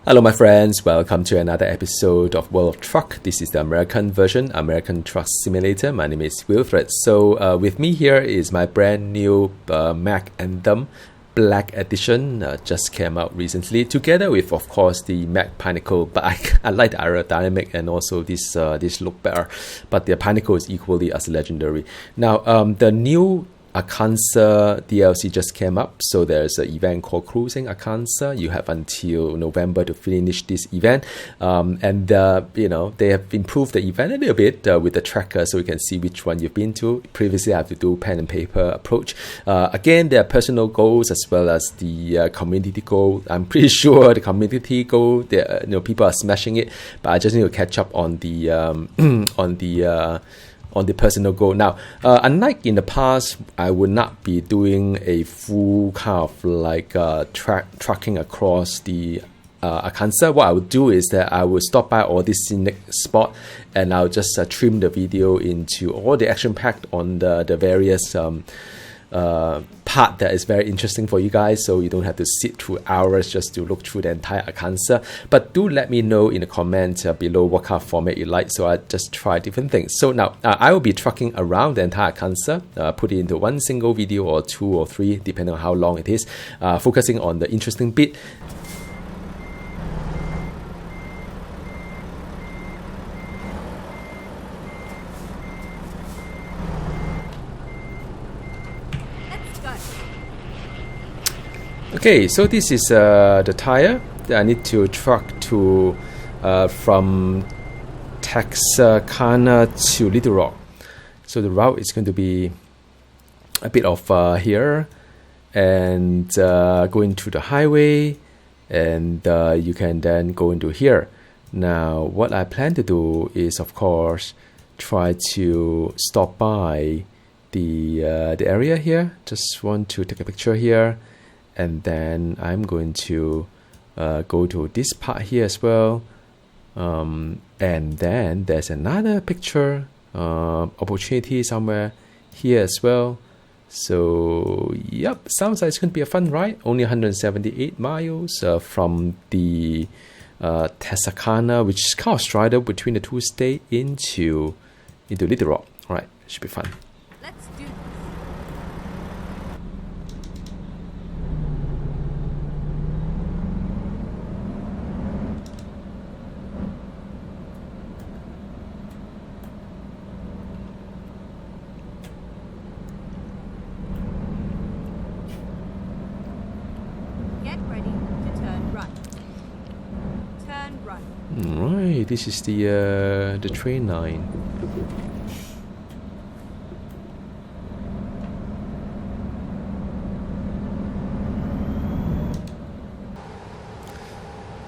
Hello my friends, welcome to another episode of World of Truck. This is the American version, American Truck Simulator. My name is Wilfred. So with me here is my brand new Mac Anthem Black Edition, just came out recently, together with of course the Mac Pinnacle, but I like the aerodynamic and also this look better, but the Pinnacle is equally as legendary. Now the new Akansa DLC just came up, so there's an event called Cruising Akansa. You have until November to finish this event, and they have improved the event a little bit with the tracker, so you can see which one you've been to. Previously, I have to do pen and paper approach. Again, there are personal goals as well as the community goal. I'm pretty sure the community goal, people are smashing it, but I just need to catch up on the on the personal goal. Now, unlike in the past, I would not be doing a full kind of like trucking across the Akansa. What I would do is that I would stop by all this scenic spot and I'll just trim the video into all the action packed on the various part that is very interesting for you guys, so you don't have to sit through hours just to look through the entire Akansa. But do let me know in the comments below what kind of format you like, so I just try different things. So now I will be trucking around the entire Akansa, put it into one single video or two or three depending on how long it is, focusing on the interesting bit. Okay, so this is the tire that I need to truck to from Texarkana to Little Rock. So the route is going to be a bit of here and going to the highway, and you can then go into here. Now what I plan to do is of course try to stop by the area here. Just want to take a picture here. And then I'm going to go to this part here as well. And then there's another picture opportunity somewhere here as well. So, yep, sounds like it's going to be a fun ride. Only 178 miles from the Texarkana, which is kind of straddled between the two states, into Little Rock. All right, should be fun. Let's do this. Alright, this is the train line.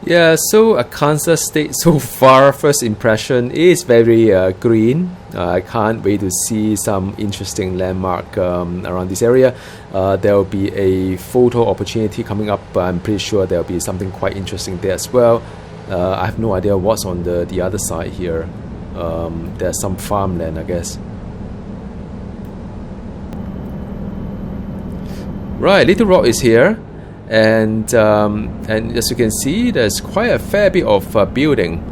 Yeah, so Akansa State so far, first impression is very green. I can't wait to see some interesting landmark around this area. There will be a photo opportunity coming up, but I'm pretty sure there will be something quite interesting there as well. I have no idea what's on the other side here. There's some farmland, I guess. Right, Little Rock is here, and as you can see, there's quite a fair bit of building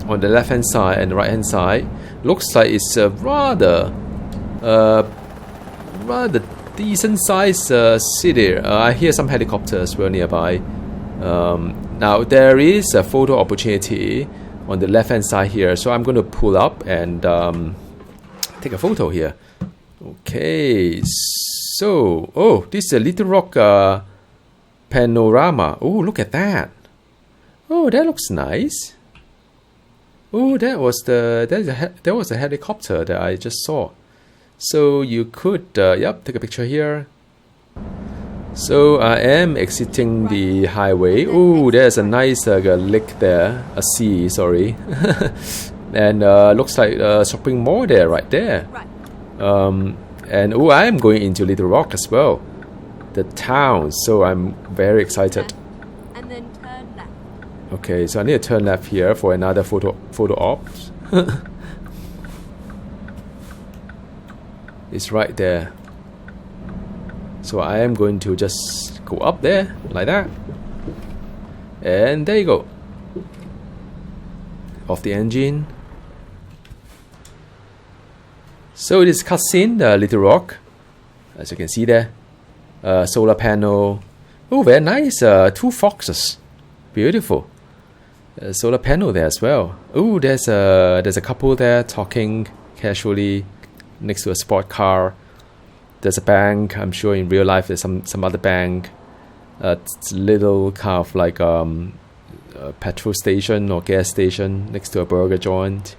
on the left hand side and the right hand side. Looks like it's a rather decent sized city. I hear some helicopters as well nearby. Now there is a photo opportunity on the left hand side here, so I'm going to pull up and take a photo here. Okay, so this is a Little Rock panorama. Oh, look at that. Oh, that looks nice. Oh, there was a helicopter that I just saw. So you could take a picture here. So I am exiting the highway. Oh, there's a nice lake there, a sea, sorry. And looks like a shopping mall there, right there. And I am going into Little Rock as well, the town. So I'm very excited. And then turn left. Okay, so I need to turn left here for another photo op. It's right there. So I am going to just go up there like that, and there you go. of the engine. So this cutscene, Little Rock, as you can see there, solar panel. Oh, very nice. 2 foxes, beautiful. Solar panel there as well. Oh, there's a couple there talking casually next to a sport car. There's a bank. I'm sure in real life there's some other bank. It's a little kind of like a petrol station or gas station next to a burger joint.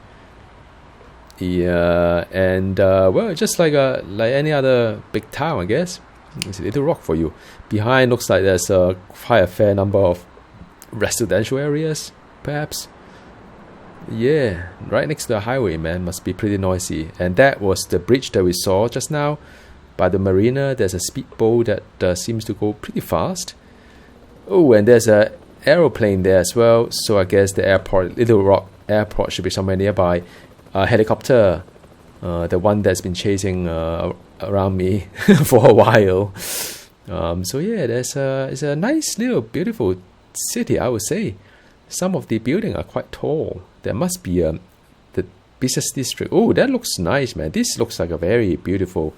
Yeah, and well, just like any other big town, I guess. It's a Little Rock for you. Behind looks like there's quite a fair number of residential areas, perhaps. Yeah, right next to the highway, man. Must be pretty noisy. And that was the bridge that we saw just now. By the marina, there's a speedboat that seems to go pretty fast. Oh, and there's an aeroplane there as well. So I guess the airport, Little Rock Airport, should be somewhere nearby. A helicopter, the one that's been chasing around me for a while. So yeah, it's a nice little beautiful city, I would say. Some of the buildings are quite tall. There must be the business district. Oh, that looks nice, man. This looks like a very beautiful.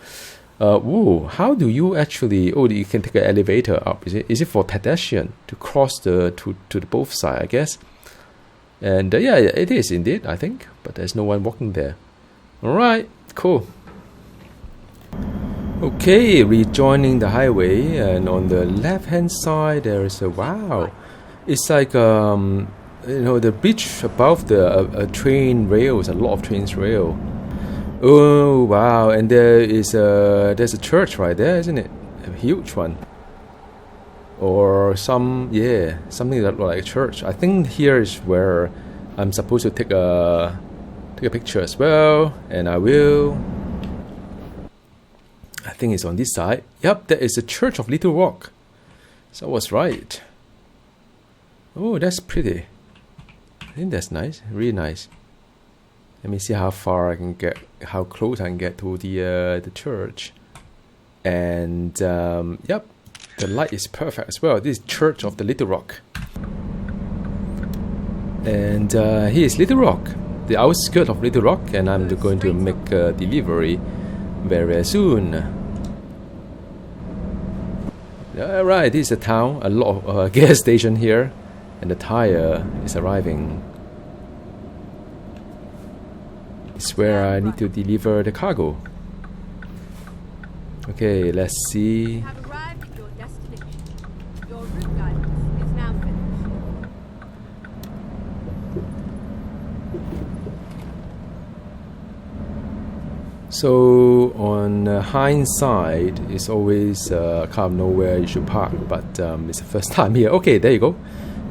Ooh, how do you actually? Oh, you can take an elevator up. Is it for pedestrian to cross to the both sides? I guess. And yeah, it is indeed, I think. But there's no one walking there. All right, cool. Okay, rejoining the highway, and on the left-hand side there is a wow. It's like the bridge above the train rails, a lot of trains rail. Oh wow! And there's a church right there, isn't it? A huge one. Or something that looks like a church. I think here is where I'm supposed to take a picture as well, and I will. I think it's on this side. Yep, that is the Church of Little Rock. So I was right. Oh, that's pretty. I think that's nice, really nice. Let me see how far I can get, how close I can get to the church. And yep, the light is perfect as well. This is Church of the Little Rock. And here's Little Rock, the outskirts of Little Rock, and I'm going to make a delivery very soon. Alright, this is a town, a lot of gas station here, and the tire is arriving. It's where I need to deliver the cargo. Okay, let's see. You have arrived at your destination. Your route guidance is now finished. So on hindsight, it's always kind of know where you should park, but it's the first time here. Okay, there you go.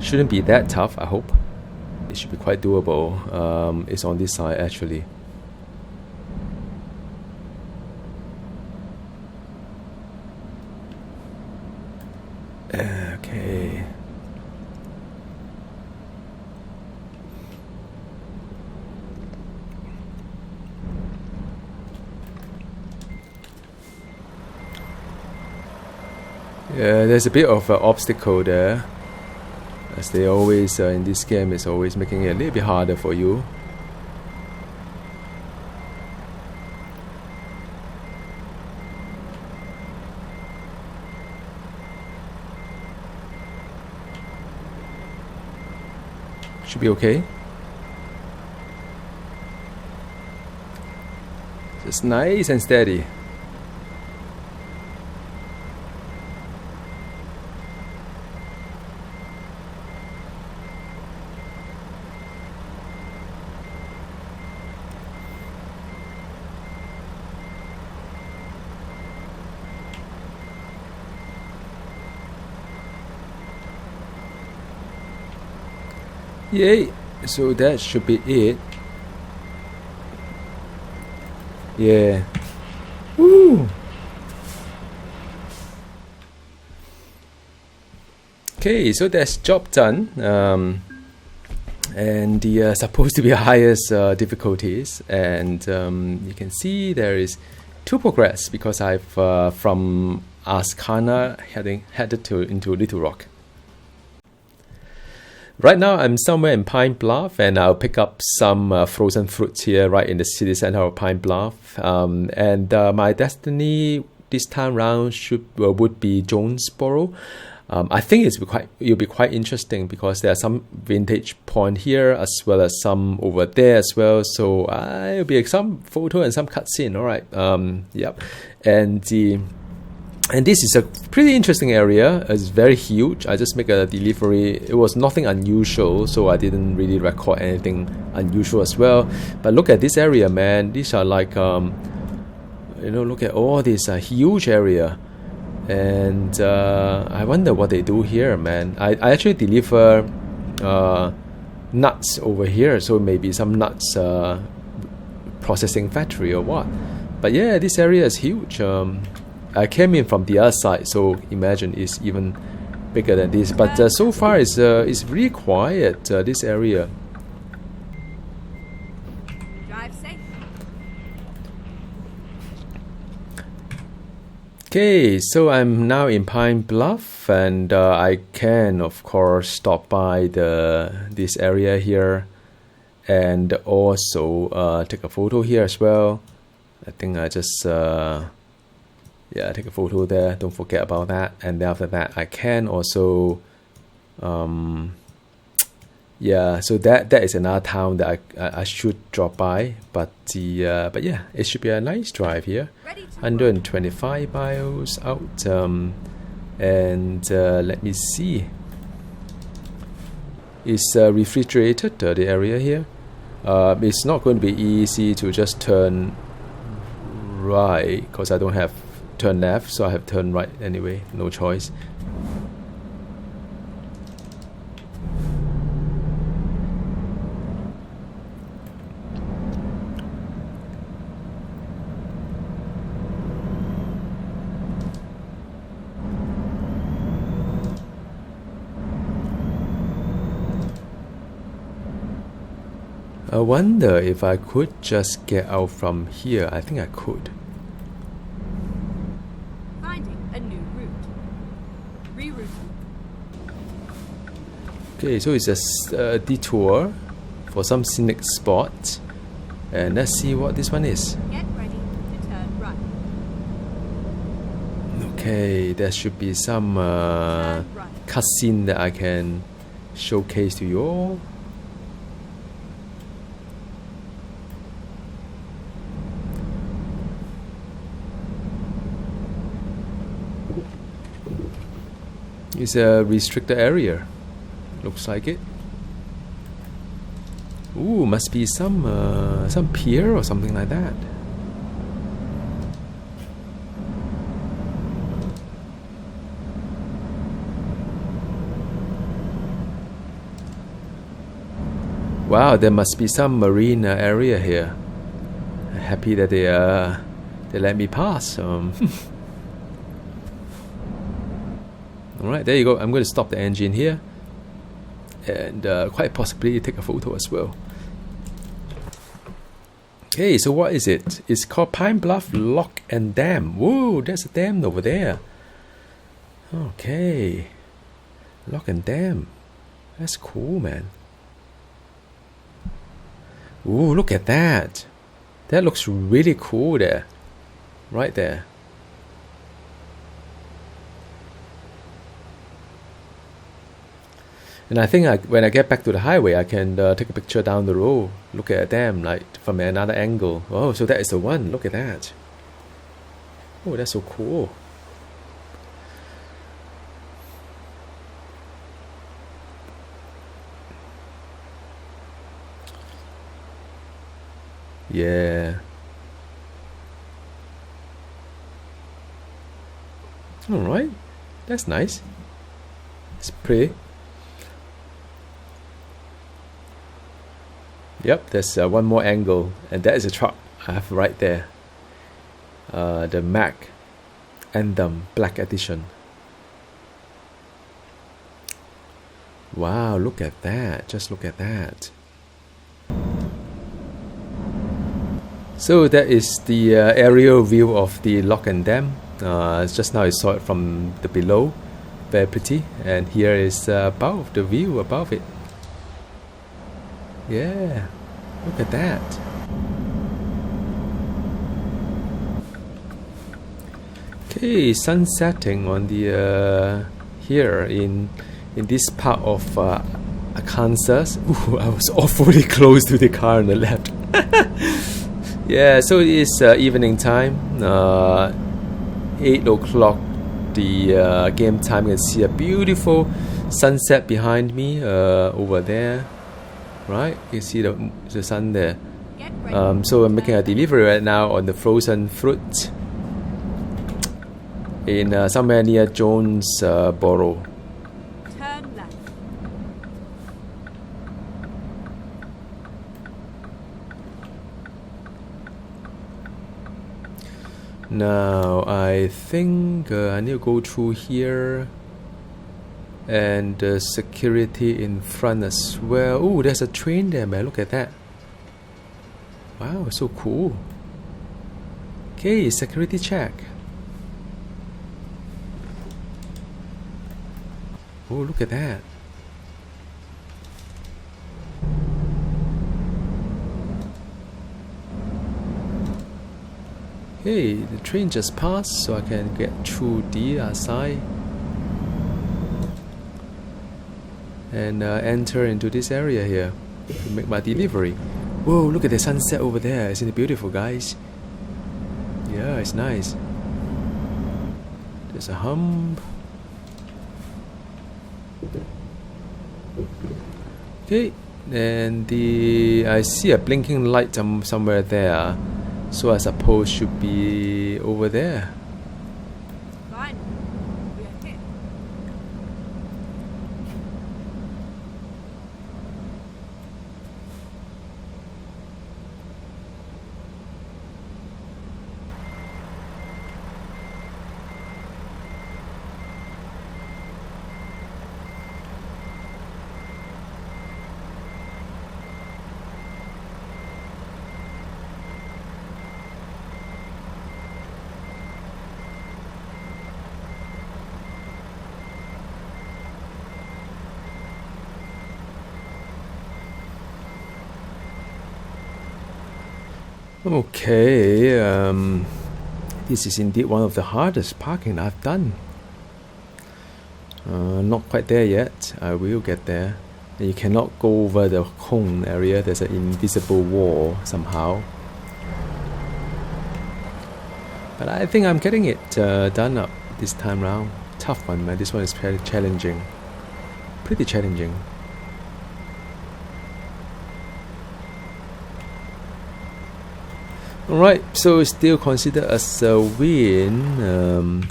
Shouldn't be that tough, I hope. It should be quite doable. It's on this side actually. Okay. Yeah, there's a bit of an obstacle there, as they always in this game is always making it a little bit harder for you. Should be okay. Just nice and steady. Yay! So that should be it. Yeah. Woo! Okay, so that's job done. And the supposed to be highest difficulties, and you can see there is 2 progress because I've from Ascana headed into Little Rock. Right now, I'm somewhere in Pine Bluff, and I'll pick up some frozen fruits here, right in the city center of Pine Bluff. My destiny this time round would be Jonesboro. I think it'll be quite interesting because there are some vintage point here as well as some over there as well. So it'll be some photo and some cutscene. All right. Yep. And this is a pretty interesting area. It's very huge. I just make a delivery. It was nothing unusual, so I didn't really record anything unusual as well. But look at this area, man. These are like, look at all this huge area. And I wonder what they do here, man. I actually deliver nuts over here, so maybe some nuts processing factory or what. But yeah, this area is huge. I came in from the other side, so imagine it's even bigger than this. But so far, it's really quiet, this area. Drive safe. Okay, so I'm now in Pine Bluff, and I can, of course, stop by this area here, and also take a photo here as well. I think I just take a photo there. Don't forget about that. And then after that, I can also so that is another town that I should drop by. But yeah, it should be a nice drive here. 125 miles out. Let me see. It's refrigerated, the area here. It's not going to be easy to just turn right because I don't have turn left, so I have turn right anyway. No choice. I wonder if I could just get out from here. I think I could. Finding a new route. Rerouting. Okay, so it's a detour for some scenic spot. And let's see what this one is. Get ready to turn right. Okay, there should be some cutscene that I can showcase to you all. It's a restricted area. Looks like it. Ooh, must be some pier or something like that. Wow, there must be some marine area here. Happy that they let me pass. Alright, there you go. I'm going to stop the engine here and quite possibly take a photo as well. Okay, so what is it? It's called Pine Bluff Lock and Dam. Whoa, there's a dam over there. Okay, Lock and Dam. That's cool, man. Ooh, look at that. That looks really cool there. Right there. And I think when I get back to the highway, I can take a picture down the road, look at them like from another angle. Oh, so that is the one. Look at that. Oh, that's so cool. Yeah. All right. That's nice. It's pretty. Yep, there's one more angle, and that is a truck I have right there. The Mac Anthem Black Edition. Wow, look at that. Just look at that. So that is the aerial view of the Lock and Dam. Just now I saw it from the below. Very pretty. And here is above, the view above it. Yeah, look at that. Okay, sun setting on the here in this part of Arkansas. Ooh, I was awfully close to the car on the left. Yeah, so it is evening time. 8 o'clock. The game time. You can see a beautiful sunset behind me over there. Right, you see the sun there. Get ready. So I'm making a delivery right now on the frozen fruit in somewhere near Jonesboro. Turn left. Now I think I need to go through here, and the security in front as well. Oh, there's a train there, man. Look at that. Wow, so cool. Okay, security check. Oh, look at that. Hey, the train just passed, so I can get through the other side and enter into this area here to make my delivery. Whoa, look at the sunset over there. Isn't it beautiful, guys? Yeah, it's nice. There's a hump. Okay, and I see a blinking light somewhere there, so I suppose should be over there. Fine. We are here. Okay, this is indeed one of the hardest parking I've done. Not quite there yet. I will get there. And you cannot go over the cone area. There's an invisible wall somehow. But I think I'm getting it done up this time round. Tough one, man. This one is very challenging. Pretty challenging. Alright, so still considered as a win.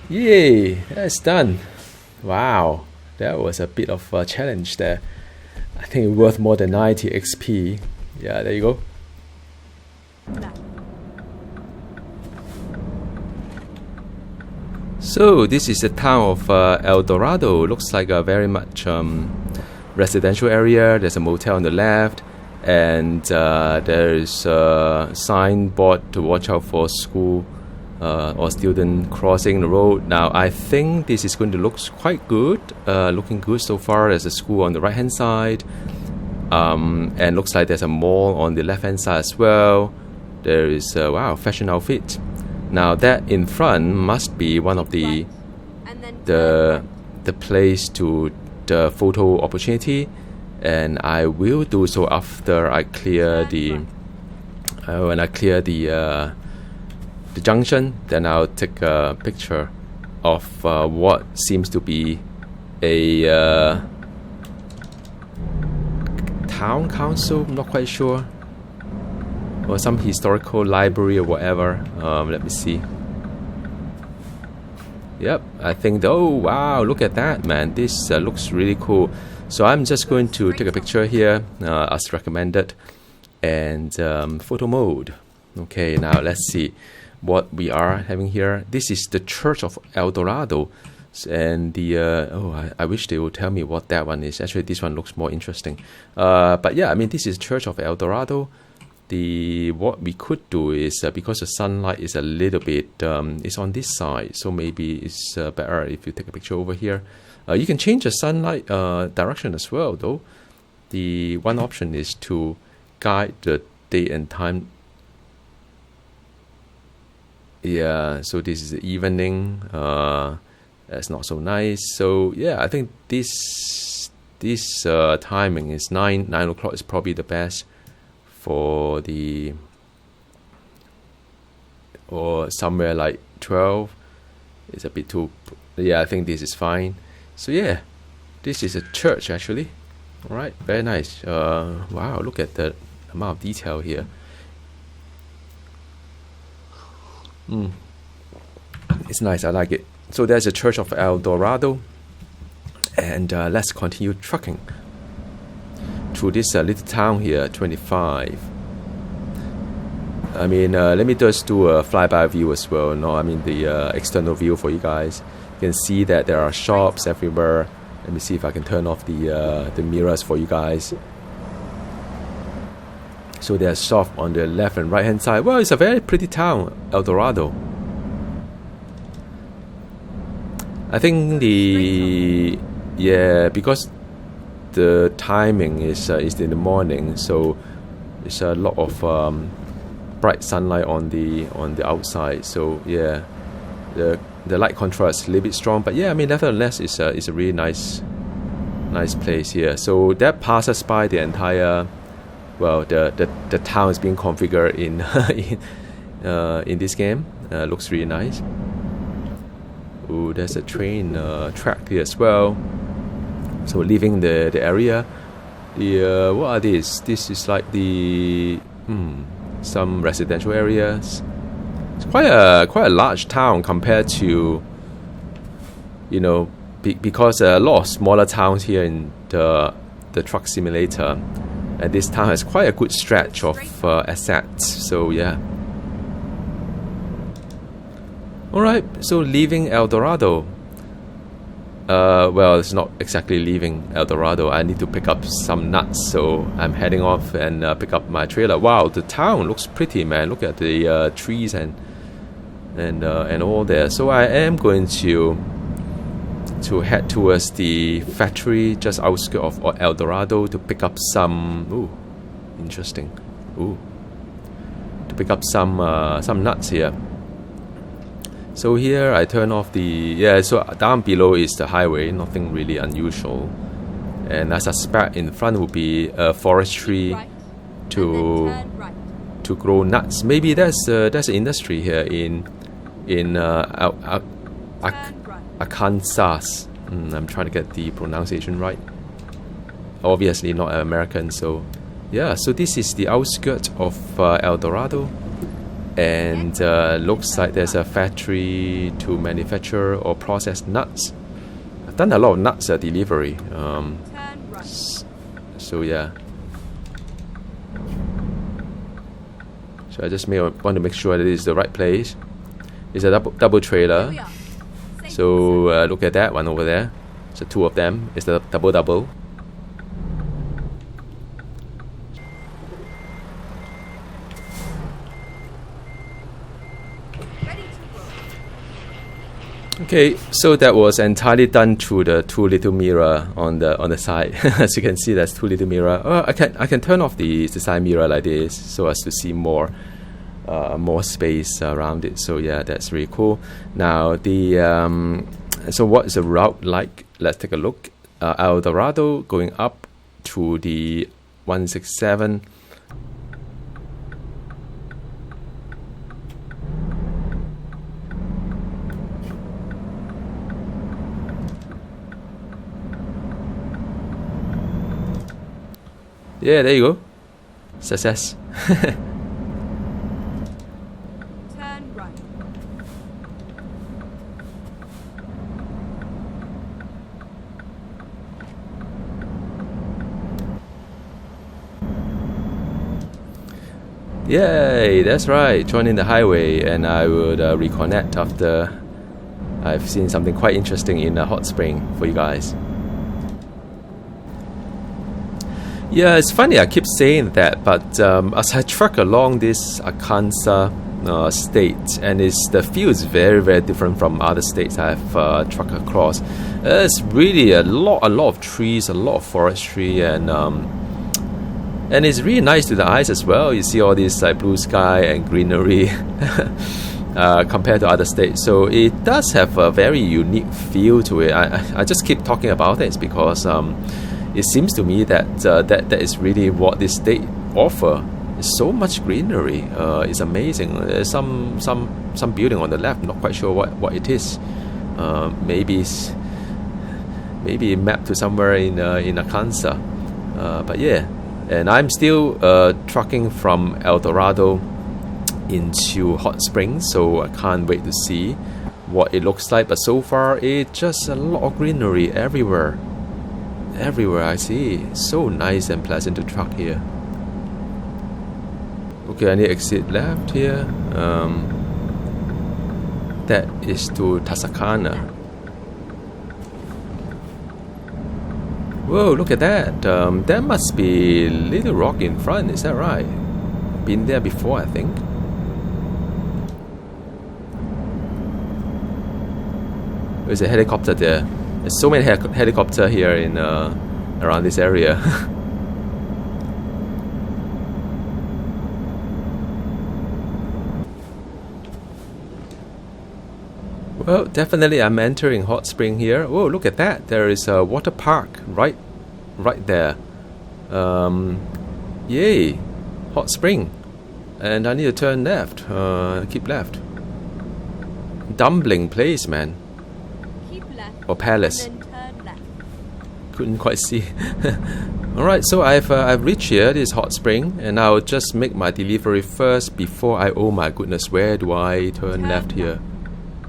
Yay, that's done. Wow, that was a bit of a challenge there. I think it's worth more than 90 XP. Yeah, there you go. So this is the town of El Dorado. Looks like a very much residential area. There's a motel on the left, and there is a signboard to watch out for school or student crossing the road. Now I think this is going to look quite good, looking good so far. There's a school on the right hand side, and looks like there's a mall on the left hand side as well. There is wow, fashion outfit. Now that in front must be one of the place to the photo opportunity, and I will do so after I clear the when I clear the junction. Then I'll take a picture of what seems to be a town council. I'm not quite sure, or some historical library or whatever. Let me see. Yep, I think. Oh wow, look at that, man. This looks really cool. So I'm just going to take a picture here as recommended, and photo mode. Okay, now let's see what we are having here. This is the Church of El Dorado, and the I wish they would tell me what that one is. Actually, this one looks more interesting. But yeah, I mean, this is Church of El Dorado. What we could do is because the sunlight is a little bit is on this side, so maybe it's better if you take a picture over here. You can change the sunlight direction as well, though. the one option is to guide the date and time. Yeah, so this is the evening. That's not so nice. So yeah, I think this timing is 9 o'clock is probably the best for the, or somewhere like 12. It's a bit too, yeah, I think this is fine. So yeah, this is a church actually. All right, very nice. Wow, look at the amount of detail here. It's nice, I like it. So there's a Church of El Dorado, and let's continue trucking through this little town here, 25. I mean, let me just do a flyby view as well. No, I mean the external view for you guys. You can see that there are shops everywhere. Let me see if I can turn off the mirrors for you guys. So there's shop on the left and right hand side. Well, it's a very pretty town, El Dorado. I think because the timing is in the morning, so there's a lot of bright sunlight on the outside. So yeah, the light contrast is a little bit strong, but yeah, I mean nevertheless it's a really nice place here. So that passes by the entire, well, the town is being configured in this game. Looks really nice. Ooh, there's a train track here as well. So leaving the area, what are these? This is like the some residential areas. It's quite a large town compared to, you know, because a lot of smaller towns here in the truck simulator, and this town has quite a good stretch of assets. So yeah. Alright, so leaving El Dorado. Well, it's not exactly leaving El Dorado. I need to pick up some nuts, so I'm heading off and pick up my trailer. Wow, the town looks pretty, man. Look at the trees and all there. So I am going to head towards the factory just outskirts of El Dorado to pick up some. Ooh, interesting. Ooh, to pick up some nuts here. So here I turn off so down below is the highway, nothing really unusual. And I suspect in front will be a forestry to grow nuts. Maybe that's an industry here in Arkansas. I'm trying to get the pronunciation right. Obviously not American, so yeah. So this is the outskirts of El Dorado. And looks like there's a factory to manufacture or process nuts. I've done a lot of nuts delivery. So yeah. So I just want to make sure that it is the right place. It's a double trailer. So look at that one over there. So two of them. It's the double. Okay, so that was entirely done through the two little mirror on the side. As you can see, there's two little mirror. I can turn off the side mirror like this so as to see more space around it. So yeah, that's really cool. Now so what is the route like? Let's take a look. El Dorado going up to the 167. Yeah, there you go. Success. Turn right. Yay, that's right. Joining the highway, and I would reconnect after I've seen something quite interesting in Hot Spring for you guys. Yeah, it's funny, I keep saying that, but as I truck along this Arkansas state, and the feel is very, very different from other states I've trucked across. It's really a lot of trees, a lot of forestry, and And it's really nice to the eyes as well. You see all this like blue sky and greenery compared to other states. So it does have a very unique feel to it. I just keep talking about it because it seems to me that that is really what this state offer. It's so much greenery. It's amazing. There's some building on the left. Not quite sure what it is. Maybe mapped to somewhere in Arkansas. But yeah. And I'm still trucking from El Dorado into Hot Springs, so I can't wait to see what it looks like. But so far, it's just a lot of greenery everywhere. Everywhere I see. So nice and pleasant to truck here. Okay, I need to exit left here. That is to Tasakana. Whoa, look at that. That must be Little Rock in front, is that right? Been there before, I think. There's a helicopter there. There's so many helicopters here in around this area. Well, definitely I'm entering Hot Spring here. Oh, look at that. There is a water park right there. Yay. Hot Spring. And I need to turn left. Keep left. Dumpling place, man. Keep left. Or palace. And then turn left. Couldn't quite see. Alright, so I've reached here. This is Hot Spring. And I'll just make my delivery first before oh my goodness, where do I turn left here?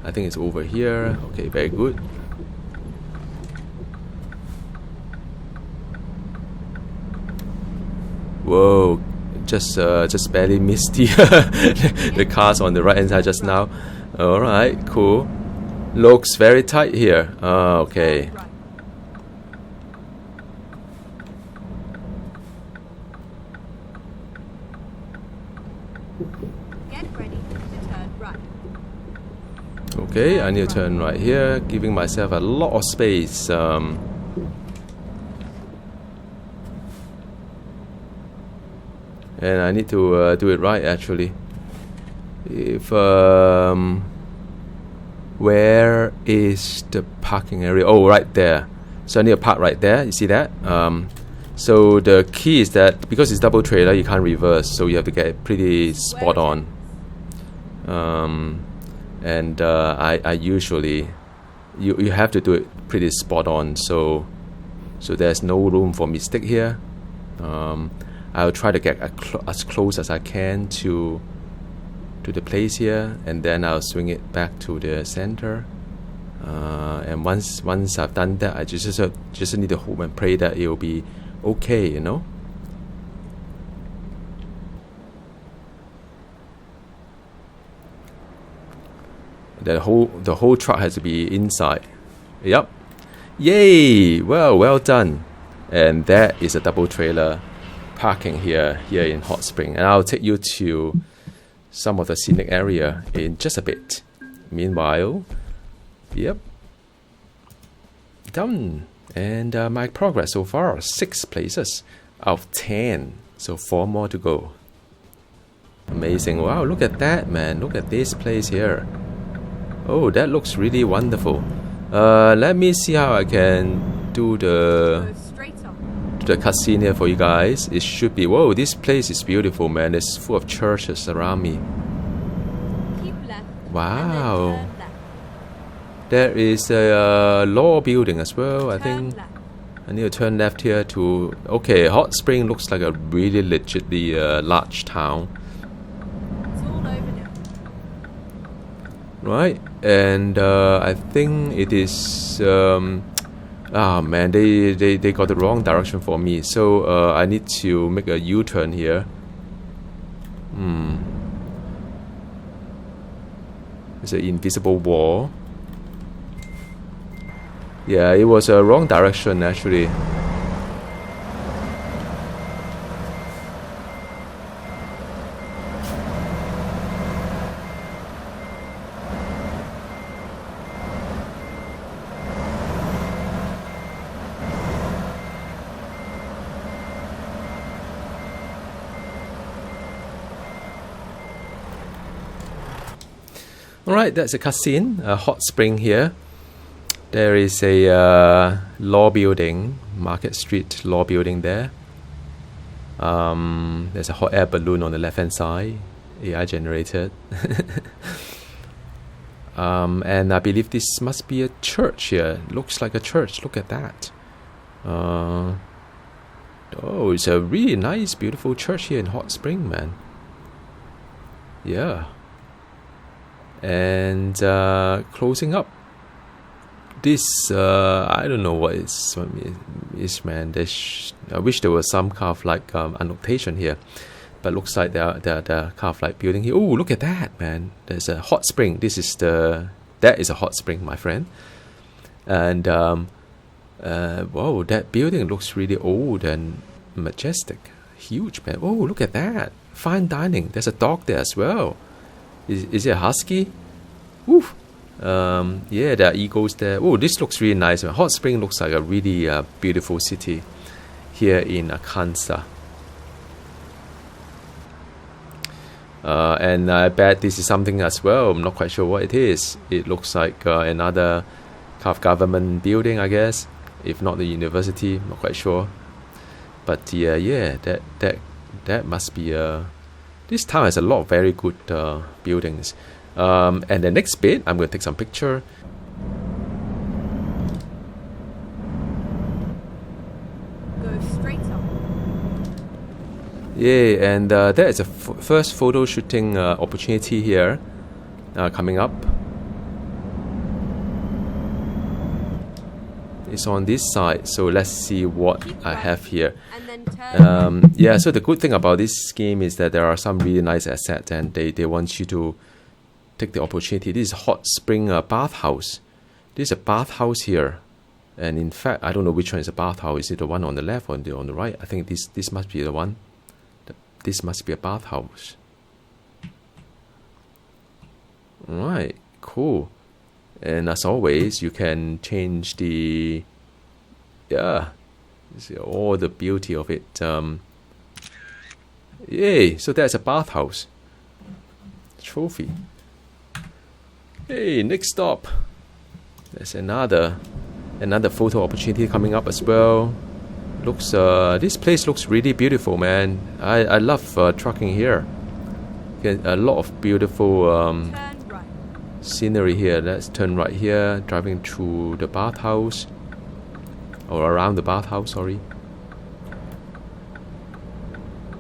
I think it's over here. Okay, very good. Whoa, just barely missed the cars on the right hand side just now. All right, cool. Looks very tight here. Okay. Get ready to turn right. Okay, I need to turn right here, giving myself a lot of space. And I need to do it right actually. If where is the parking area? Oh, right there. So I need to park right there. You see that? So the key is that because it's double trailer, you can't reverse. So you have to get it pretty spot on. And I usually you have to do it pretty spot on. So there's no room for mistake here. I'll try to get as close as I can to the place here, and then I'll swing it back to the center. And once I've done that, I just need to hope and pray that it will be okay, you know. The whole truck has to be inside. Yep. Yay! Well done. And that is a double trailer parking here in Hot Spring, and I'll take you to some of the scenic area in just a bit. Meanwhile, yep, done. And my progress so far, 6 places out of 10, so 4 more to go. Amazing. Wow, look at that, man. Look at this place here. Oh, that looks really wonderful. Let me see how I can do Go straight on. the cutscene here for you guys. It should be. Whoa, this place is beautiful, man. It's full of churches around me. Keep left. Wow. And then turn left. There is a law building as well, I think. Turn left. I need to turn left here to... Okay, Hot Spring looks like a really legitly large town. It's all over now. Right, and I think it is... oh man, they got the wrong direction for me. So I need to make a U-turn here. There's an invisible wall. Yeah, it was a wrong direction actually. Alright, that's a cutscene, a hot spring here. There is a law building, Market Street law building there. There's a hot air balloon on the left hand side, AI generated. And I believe this must be a church here. Looks like a church, look at that. Oh, it's a really nice, beautiful church here in Hot Spring, man. Yeah. And closing up. This, I don't know what is, man. I wish there was some kind of like annotation here. But looks like they're kind of like building here. Oh, look at that, man. There's a hot spring. That is a hot spring, my friend. And, whoa, that building looks really old and majestic. Huge, man. Oh, look at that. Fine dining. There's a dog there as well. Is it a husky? Oof. Yeah, there are eagles there. Oh, this looks really nice. Hot Spring looks like a really beautiful city here in Arkansas. And I bet this is something as well. I'm not quite sure what it is. It looks like another kind of government building, I guess. If not the university, I'm not quite sure. But yeah, that must be this town has a lot of very good buildings. And the next bit, I'm going to take some picture. Go straight up. Yeah, and there is a first photo shooting opportunity here coming up. It's on this side, so let's see what I have here. And then turn. Yeah, so the good thing about this game is that there are some really nice assets, and they want you to take the opportunity. This is Hot Spring bathhouse. This is a bathhouse here, and in fact, I don't know which one is a bathhouse. Is it the one on the left or on the right? I think this must be the one. This must be a bathhouse. Right, cool. And as always, you can change the, yeah, see all the beauty of it. Yay! So that's a bathhouse. Trophy. Hey, next stop. There's another photo opportunity coming up as well. Looks this place looks really beautiful, man. I love trucking here. Get a lot of beautiful Turn right. scenery here. Let's turn right here, driving through the bathhouse, or around the bathhouse, sorry.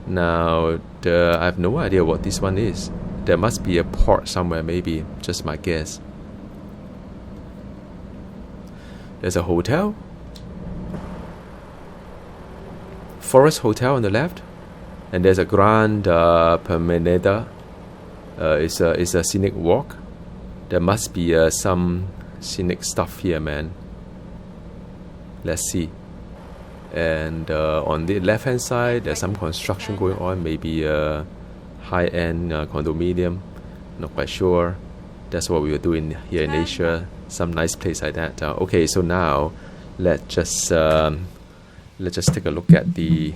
Now, I have no idea what this one is. There must be a port somewhere, maybe, just my guess. There's a hotel. Forest Hotel on the left. And there's a Grand Promenade. It's a scenic walk. There must be some scenic stuff here, man. Let's see. And on the left hand side, there's some construction going on. Maybe a high-end condominium. Not quite sure. That's what we were doing here in Asia. Some nice place like that. Okay, so now let's just take a look at the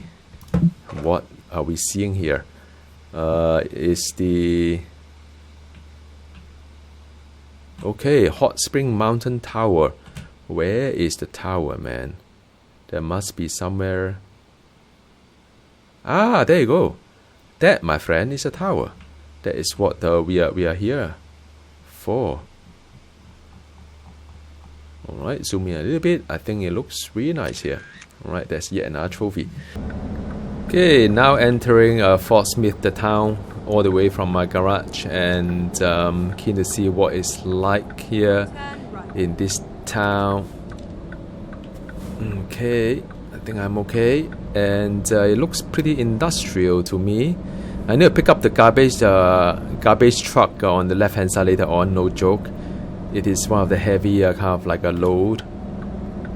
what are we seeing here. Is the okay Hot Spring Mountain Tower. Where is the tower, man? There must be somewhere. Ah, there you go. That, my friend, is a tower. That is what we are here for. Alright, zoom in a little bit. I think it looks really nice here. Alright, that's yet another trophy. Okay, now entering Fort Smith, the town, all the way from my garage, and keen to see what it's like here in this town. Okay, I think I'm okay, and it looks pretty industrial to me. I need to pick up the garbage truck on the left hand side later on, no joke. It is one of the heavy kind of like a load.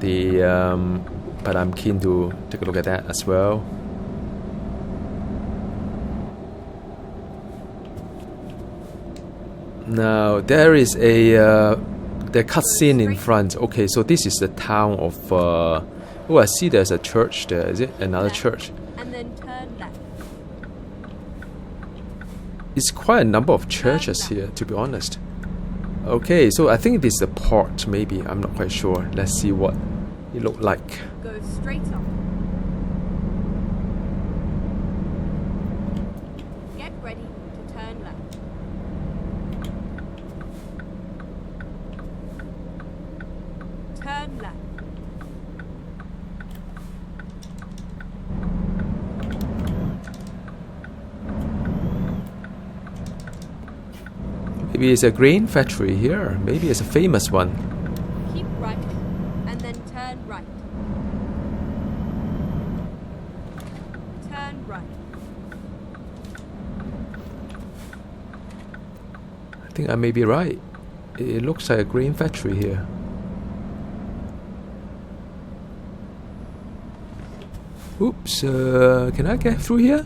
But I'm keen to take a look at that as well. Now there is the cutscene in front. Okay, so this is the town of. Oh, I see. There's a church there. Is it another church? And then turn left. It's quite a number of churches here, to be honest. Okay, so I think this is a port, maybe. I'm not quite sure. Let's see what it looked like. Go straight up. Get ready to turn left. Turn left. Maybe it's a grain factory here. Maybe it's a famous one. Keep right and then turn right. Turn right. I think I may be right. It looks like a grain factory here. Oops, can I get through here?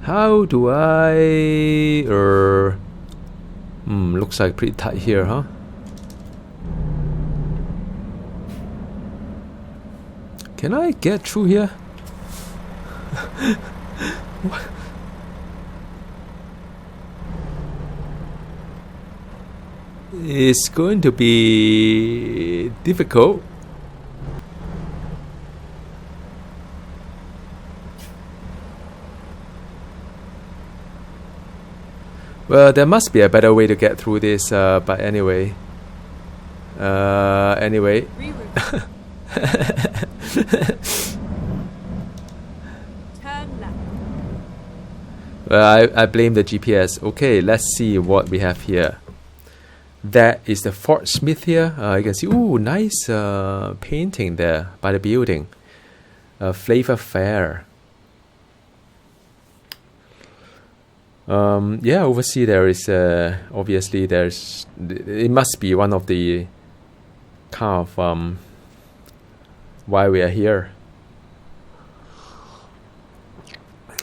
How do I... looks like pretty tight here, huh? Can I get through here? It's going to be difficult. Well, there must be a better way to get through this, but anyway. Anyway. Reroute. Turn left. Well, I blame the GPS. Okay, let's see what we have here. That is the Fort Smith here. You can see, ooh, nice painting there by the building. Flavor Fair. Yeah, overseas there is obviously it must be one of the kind of why we are here.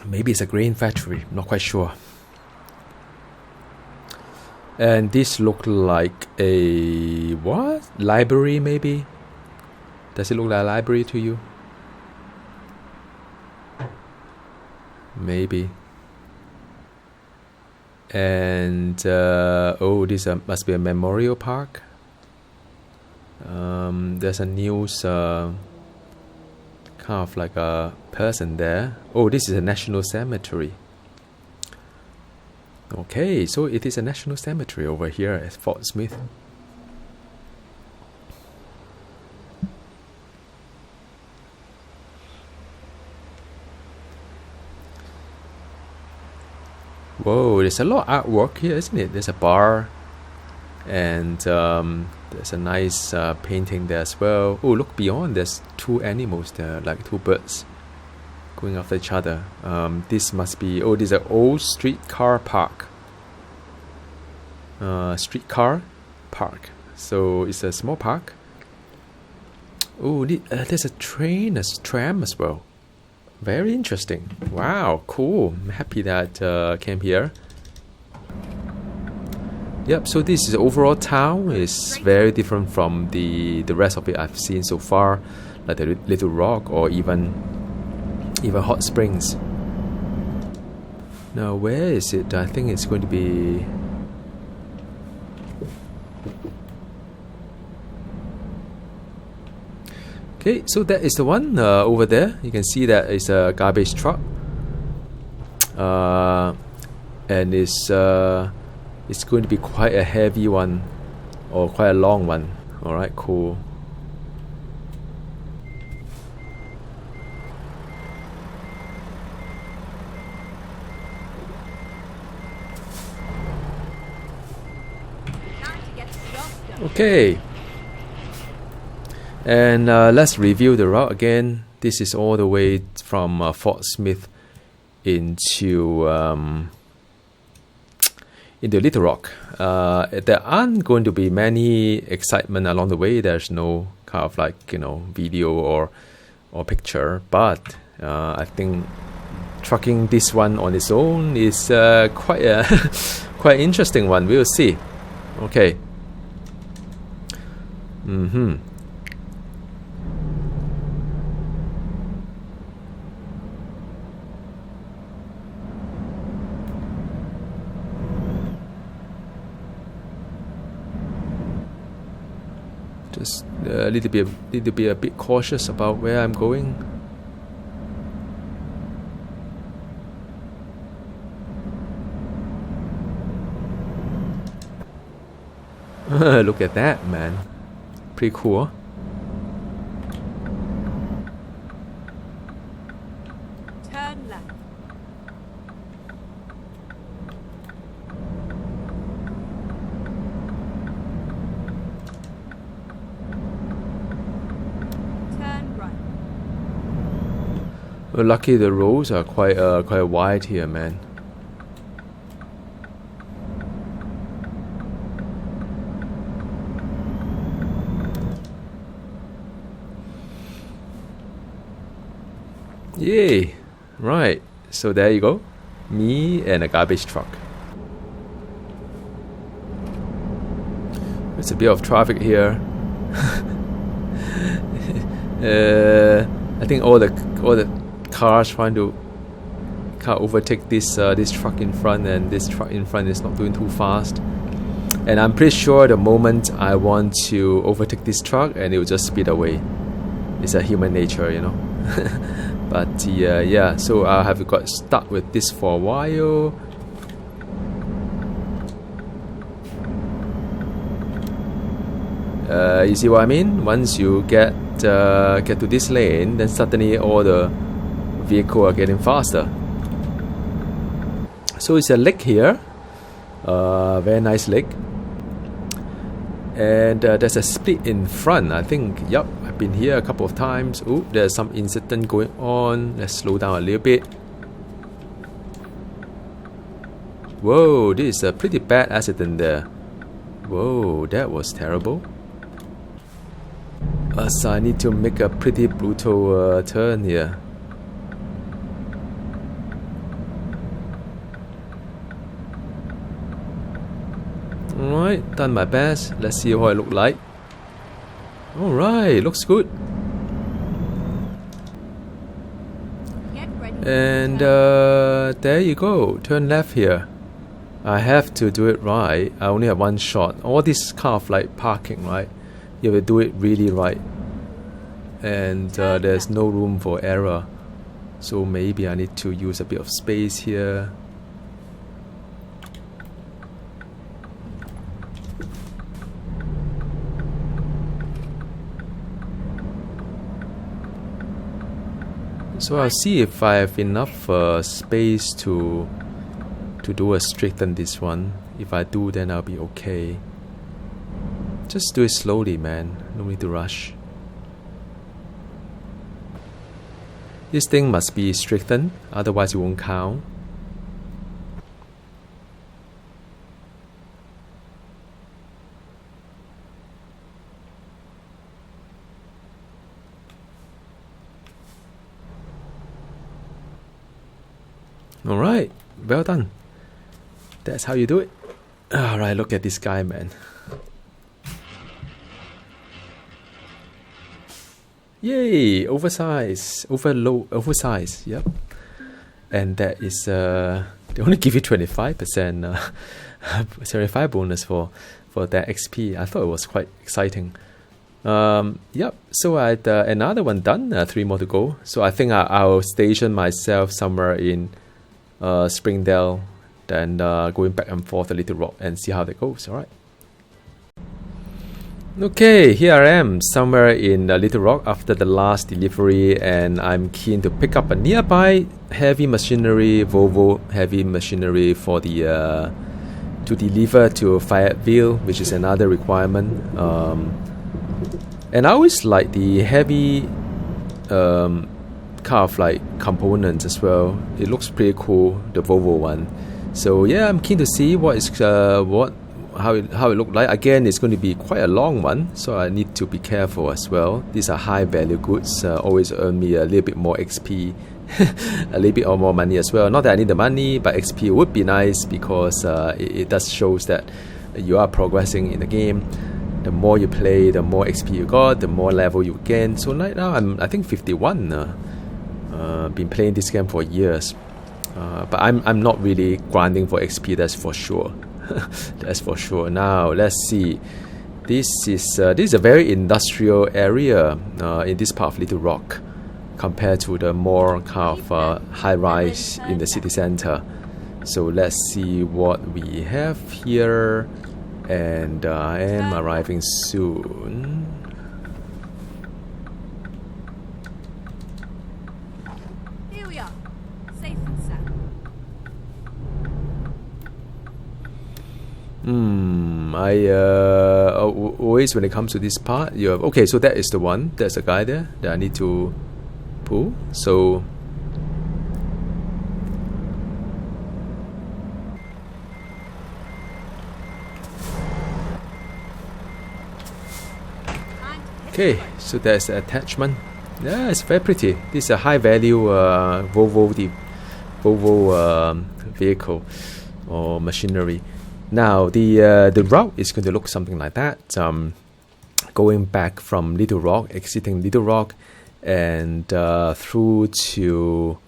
Maybe it's a grain factory, not quite sure. And this looked like a what? Library maybe? Does it look like a library to you? Maybe. And oh, this must be a memorial park. There's a news kind of like a person there. Oh, this is a national cemetery. Okay, so it is a national cemetery over here at Fort Smith. Whoa, there's a lot of artwork here, isn't it? There's a bar, and there's a nice painting there as well. Oh, look beyond, there's two animals there, like two birds going after each other. This must be, oh, this is an old streetcar park. Streetcar park. So it's a small park. Oh, there's a train, a tram as well. Very interesting. Wow, cool. I'm happy that came here. Yep, so this is the overall town. It's very different from the rest of it I've seen so far, like the Little Rock or even Hot Springs. Now, where is it? I think it's going to be... Okay, so that is the one over there. You can see that it's a garbage truck, and it's going to be quite a heavy one, or quite a long one. All right, cool. Okay. And let's review the route again. This is all the way from Fort Smith into Little Rock. There aren't going to be many excitement along the way. There's no kind of like, video or picture. But I think trucking this one on its own is quite a quite interesting one. We'll see. Okay. Just need to be a bit cautious about where I'm going. Look at that, man. Pretty cool. Turn left. Turn right. Well, lucky the roads are quite wide here, man. Yay! Right, so there you go. Me and a garbage truck. There's a bit of traffic here. I think all the cars can't overtake this truck in front, and this truck in front is not doing too fast. And I'm pretty sure the moment I want to overtake this truck, and it will just speed away. It's a human nature, you know. But yeah, so I have got stuck with this for a while. You see what I mean? Once you get to this lane, then suddenly all the vehicles are getting faster. So it's a lake here, very nice lake, and there's a split in front. I think, yep, I've been here a couple of times. Oh, there's some incident going on. Let's slow down a little bit. Whoa, this is a pretty bad accident there. Whoa, that was terrible. So I need to make a pretty brutal turn here. Alright, done my best. Let's see how it looks like. Alright, looks good. Get ready. And there you go. Turn left here. I have to do it right. I only have one shot. All this kind of like parking, right? You have to do it really right. And there's no room for error. So maybe I need to use a bit of space here. So I'll see if I have enough space to do a straighten this one. If I do, then I'll be okay. Just do it slowly, man. No need to rush. This thing must be straightened, otherwise it won't count. Alright, well done. That's how you do it. Alright, look at this guy, man. Yay, oversize, oversize, yep. And that is, they only give you 25% 75 bonus for that XP. I thought it was quite exciting. Yep, so I had another one done, 3 more to go. So I think I'll station myself somewhere in Springdale, then going back and forth a Little Rock and see how that goes. Alright. Okay, here I am somewhere in Little Rock after the last delivery, and I'm keen to pick up a nearby heavy machinery, Volvo heavy machinery for the to deliver to Fayetteville, which is another requirement. And I always like the heavy kind of like components as well. It looks pretty cool, the Volvo one. So yeah, I'm keen to see what is how it looked like. Again, it's going to be quite a long one, so I need to be careful as well. These are high value goods, always earn me a little bit more XP, a little bit more money as well. Not that I need the money, but XP would be nice because it does shows that you are progressing in the game. The more you play, the more XP you got, the more level you gain. So right now I think 51. Been playing this game for years, but I'm not really grinding for XP. That's for sure. That's for sure. Now let's see This is a very industrial area in this part of Little Rock, compared to the more kind of high rise in the city center. So let's see what we have here, and I am arriving soon. Here we are, safe and sound. Always when it comes to this part, you have, okay, so that is the one. There's a guy there that I need to pull. So okay, so there's the attachment. Yeah, it's very pretty. This is a high value Volvo vehicle or machinery. Now the route is going to look something like that. Going back from Little Rock, exiting Little Rock, and through to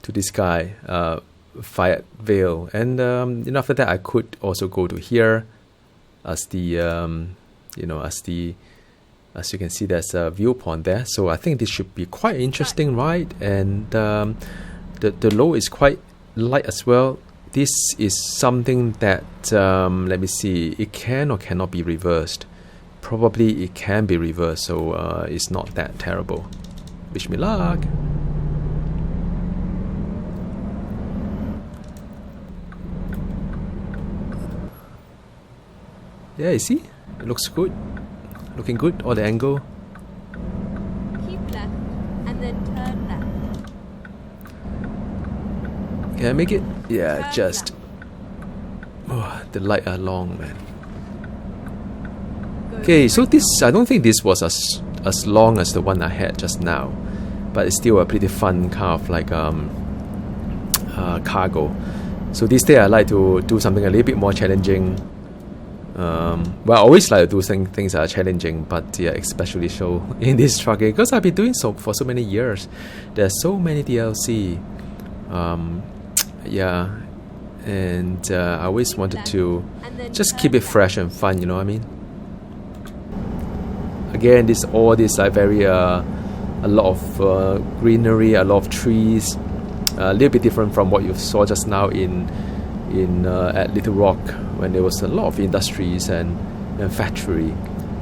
this guy, Fayetteville, and after that I could also go to here, as the as you can see, there's a viewpoint there. So I think this should be quite interesting, right? And the load is quite light as well. This is something that, let me see, it can or cannot be reversed. Probably it can be reversed, so it's not that terrible. Wish me luck. Yeah, you see? It looks good. Looking good, all the angle. Keep left and then turn left. Can I make it? Yeah, just. Oh, the light are long, man. Okay, so this, I don't think this was as long as the one I had just now, but it's still a pretty fun kind of like cargo. So this day I like to do something a little bit more challenging. Well, I always like to do things that are challenging, but yeah, especially so in this trucking, because I've been doing so for so many years. There's so many DLC. Yeah, and I always wanted to just keep it fresh and fun, you know what I mean? Again, all this are very a lot of greenery, a lot of trees, a little bit different from what you saw just now at Little Rock, when there was a lot of industries and factory.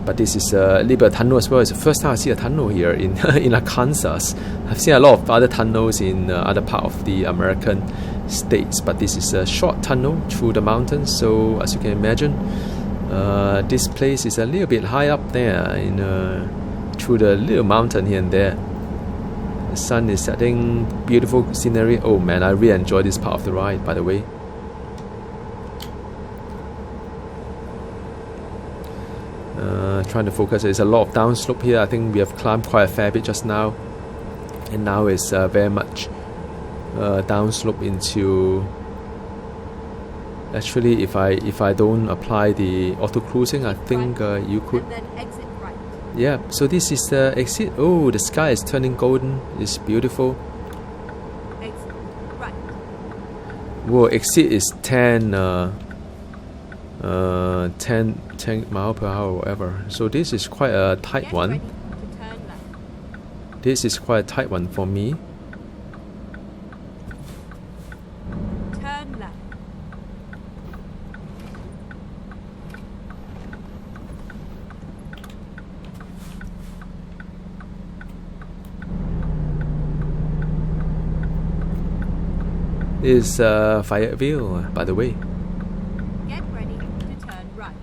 But this is a little bit of tunnel as well. It's the first time I see a tunnel here in in Arkansas. I've seen a lot of other tunnels in other part of the American states, but this is a short tunnel through the mountains. So as you can imagine, this place is a little bit high up there through the little mountain here and there. The sun is setting, beautiful scenery. Oh man, I really enjoy this part of the ride, by the way. Trying to focus. There's a lot of downslope here. I think we have climbed quite a fair bit just now, and now it's very much downslope into. Actually, if I don't apply the auto cruising, I think you could. And then exit right. Yeah. So this is the exit. Oh, the sky is turning golden. It's beautiful. Exit right. Whoa, exit is 10 mile per hour or whatever. So this is quite a tight Get one. ready to turn left. This is quite a tight one for me. Turn left. This is Fayetteville, by the way. Get ready to turn right.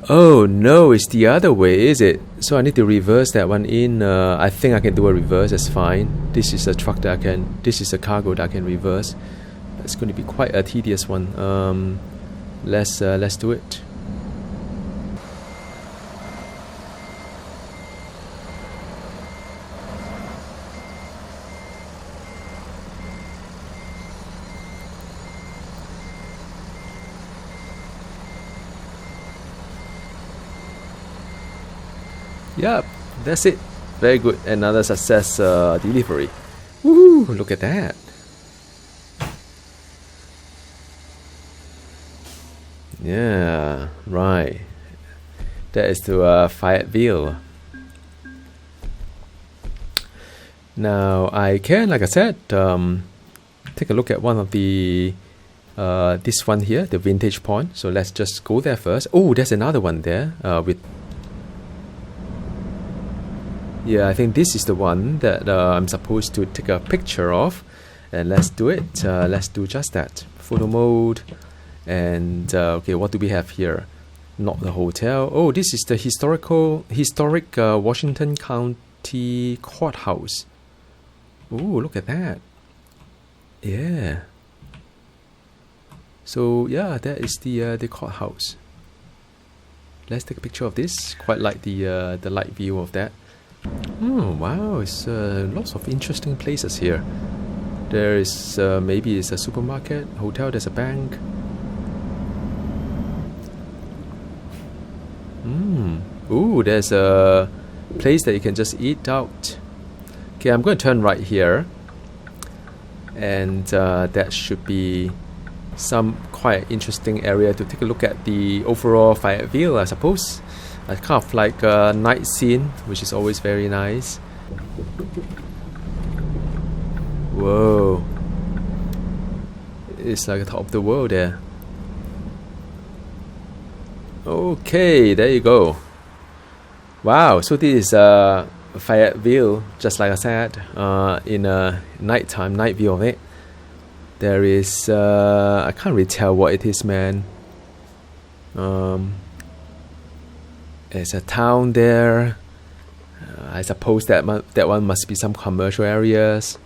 Oh no, it's the other way, is it? So I need to reverse that one in. I think I can do a reverse, that's fine. This is a truck that I can, this is a cargo that I can reverse. It's going to be quite a tedious one. Let's do it. Yep, that's it. Very good. Another success delivery. Woohoo! Look at that. Yeah, right. That is to Fayetteville. Now I can, like I said, take a look at one of the this one here, the vintage point. So let's just go there first. Oh, there's another one there with. Yeah, I think this is the one that I'm supposed to take a picture of, and let's do it. Let's do just that. Photo mode, and okay, what do we have here? Not the hotel. Oh, this is the historic Washington County Courthouse. Oh, look at that. Yeah. So yeah, that is the courthouse. Let's take a picture of this. Quite like the light view of that. Oh wow, it's lots of interesting places here. There is maybe it's a supermarket, hotel. There's a bank. Ooh, there's a place that you can just eat out. Okay, I'm going to turn right here, and that should be some quite interesting area to take a look at the overall Fayetteville, I suppose. Kind of like a night scene, which is always very nice. Whoa, it's like the top of the world there. Okay, there you go. Wow, so this is Fayetteville, just like I said, in a night view of it. There is, I can't really tell what it is, man. There's a town there. I suppose that one must be some commercial areas.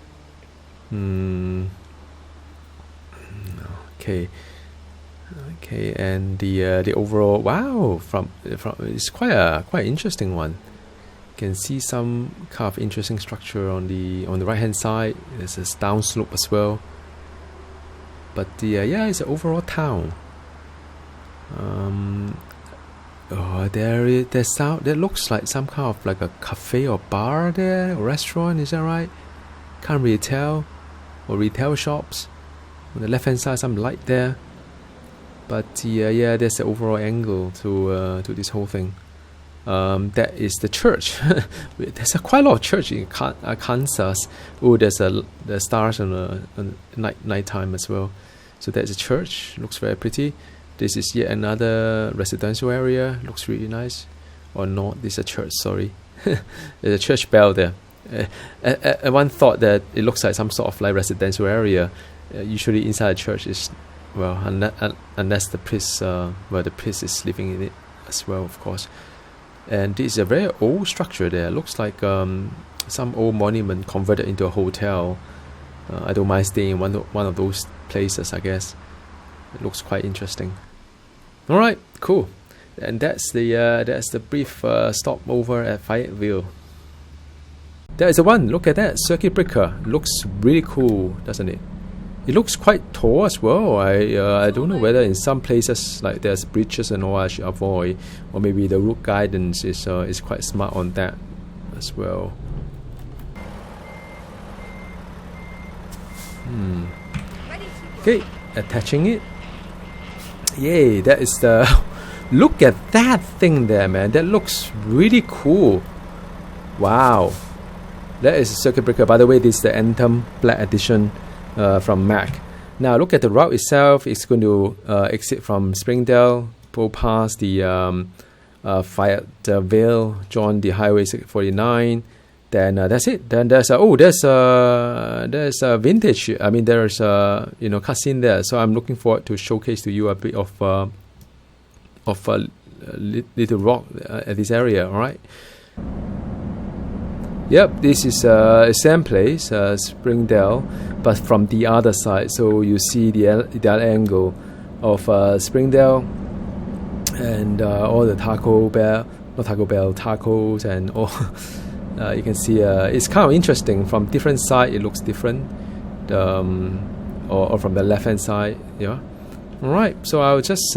Okay. Okay, and the overall, wow, from it's quite a interesting one. You can see some kind of interesting structure on the right hand side. There's a down slope as well. But yeah, it's an overall town. Oh, there looks like some kind of like a cafe or bar there, or restaurant. Is that right? Can't really tell. Or retail shops. On the left hand side, some light there. But yeah, there's the overall angle to this whole thing. That is the church. There's quite a lot of church in Kansas. Oh, there's the stars on the nighttime as well. So that's a church. Looks very pretty. This is yet another residential area. Looks really nice. Or not, this is a church, sorry. There's a church bell there. One thought that it looks like some sort of like residential area. Usually inside a church is, well, unless the priest, the priest is living in it as well, of course. And this is a very old structure there. Looks like some old monument converted into a hotel. I don't mind staying in one of those places, I guess. It looks quite interesting. All right, cool. And that's the brief stopover at Fayetteville. There is one. Look at that circuit breaker. Looks really cool, doesn't it? It looks quite tall as well. I don't know whether in some places like there's bridges and all I should avoid, or maybe the route guidance is quite smart on that as well. Okay, attaching it. Yay, that is the. Look at that thing there, man. That looks really cool. Wow, that is a circuit breaker. By the way, this is the Anthem Black Edition. From Mac. Now look at the route itself. It's going to exit from Springdale, go past the Fayetteville, join the Highway 49. Then that's it. Then there's a vintage. I mean, there's a cutscene there. So I'm looking forward to showcase to you a bit of Little Rock at this area. All right. Yep, this is same place, Springdale, but from the other side. So you see the other angle of Springdale, and all the tacos, and all. You can see it's kind of interesting. From different side, it looks different, or from the left hand side. Yeah. All right. So I'll just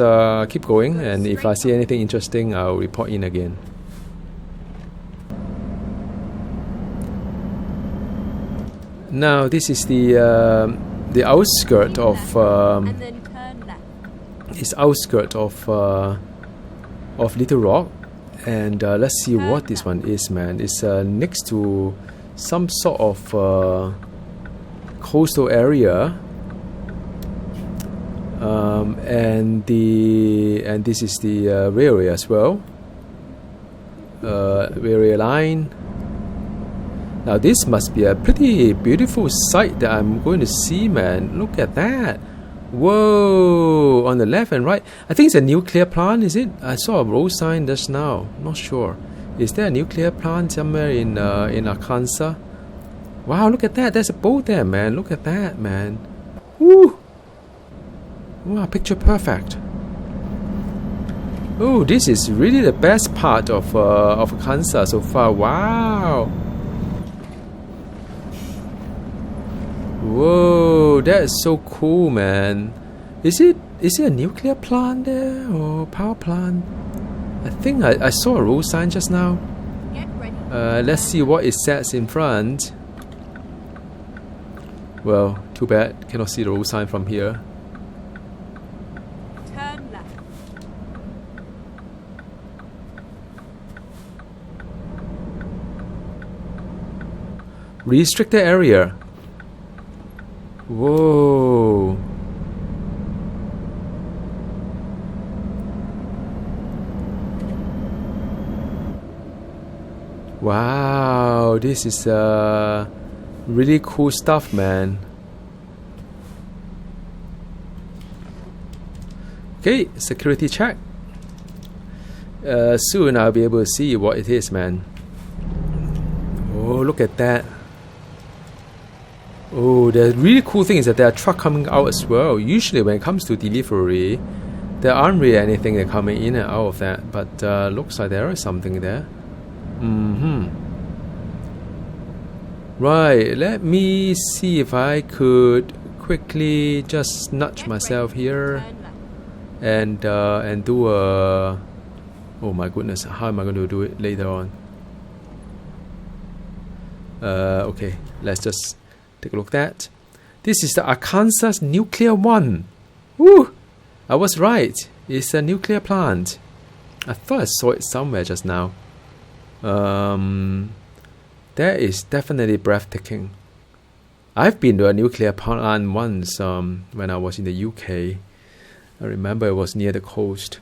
keep going, and if I see anything interesting, I'll report in again. Now this is the outskirt of and then turn left. It's outskirts of Little Rock, and let's see what this one is, man. It's next to some sort of coastal area, and this is the railway as well, railway line. Now this must be a pretty beautiful sight that I'm going to see, man. Look at that. Whoa, on the left and right. I think it's a nuclear plant, is it? I saw a road sign just now. Not sure. Is there a nuclear plant somewhere in Arkansas? Wow, look at that. There's a boat there, man. Look at that, man. Woo! Wow, picture perfect. Oh, this is really the best part of Arkansas so far. Wow. Whoa, that is so cool, man. Is it a nuclear plant there or power plant? I think I saw a road sign just now. Get ready. Let's see what it says in front. Well, too bad. Cannot see the road sign from here. Turn left. Restricted area. Whoa. Wow, this is really cool stuff, man. Okay, security check. Soon I'll be able to see what it is, man. Oh, look at that. Oh, the really cool thing is that there are trucks coming out as well. Usually when it comes to delivery, there aren't really anything that coming in and out of that, but looks like there is something there. Right, let me see if I could quickly just nudge myself here and do a... Oh my goodness, how am I going to do it later on? Okay, let's just take a look at that. This is the Arkansas nuclear one. Woo! I was right. It's a nuclear plant. I thought I saw it somewhere just now. That is definitely breathtaking. I've been to a nuclear plant once when I was in the UK. I remember it was near the coast.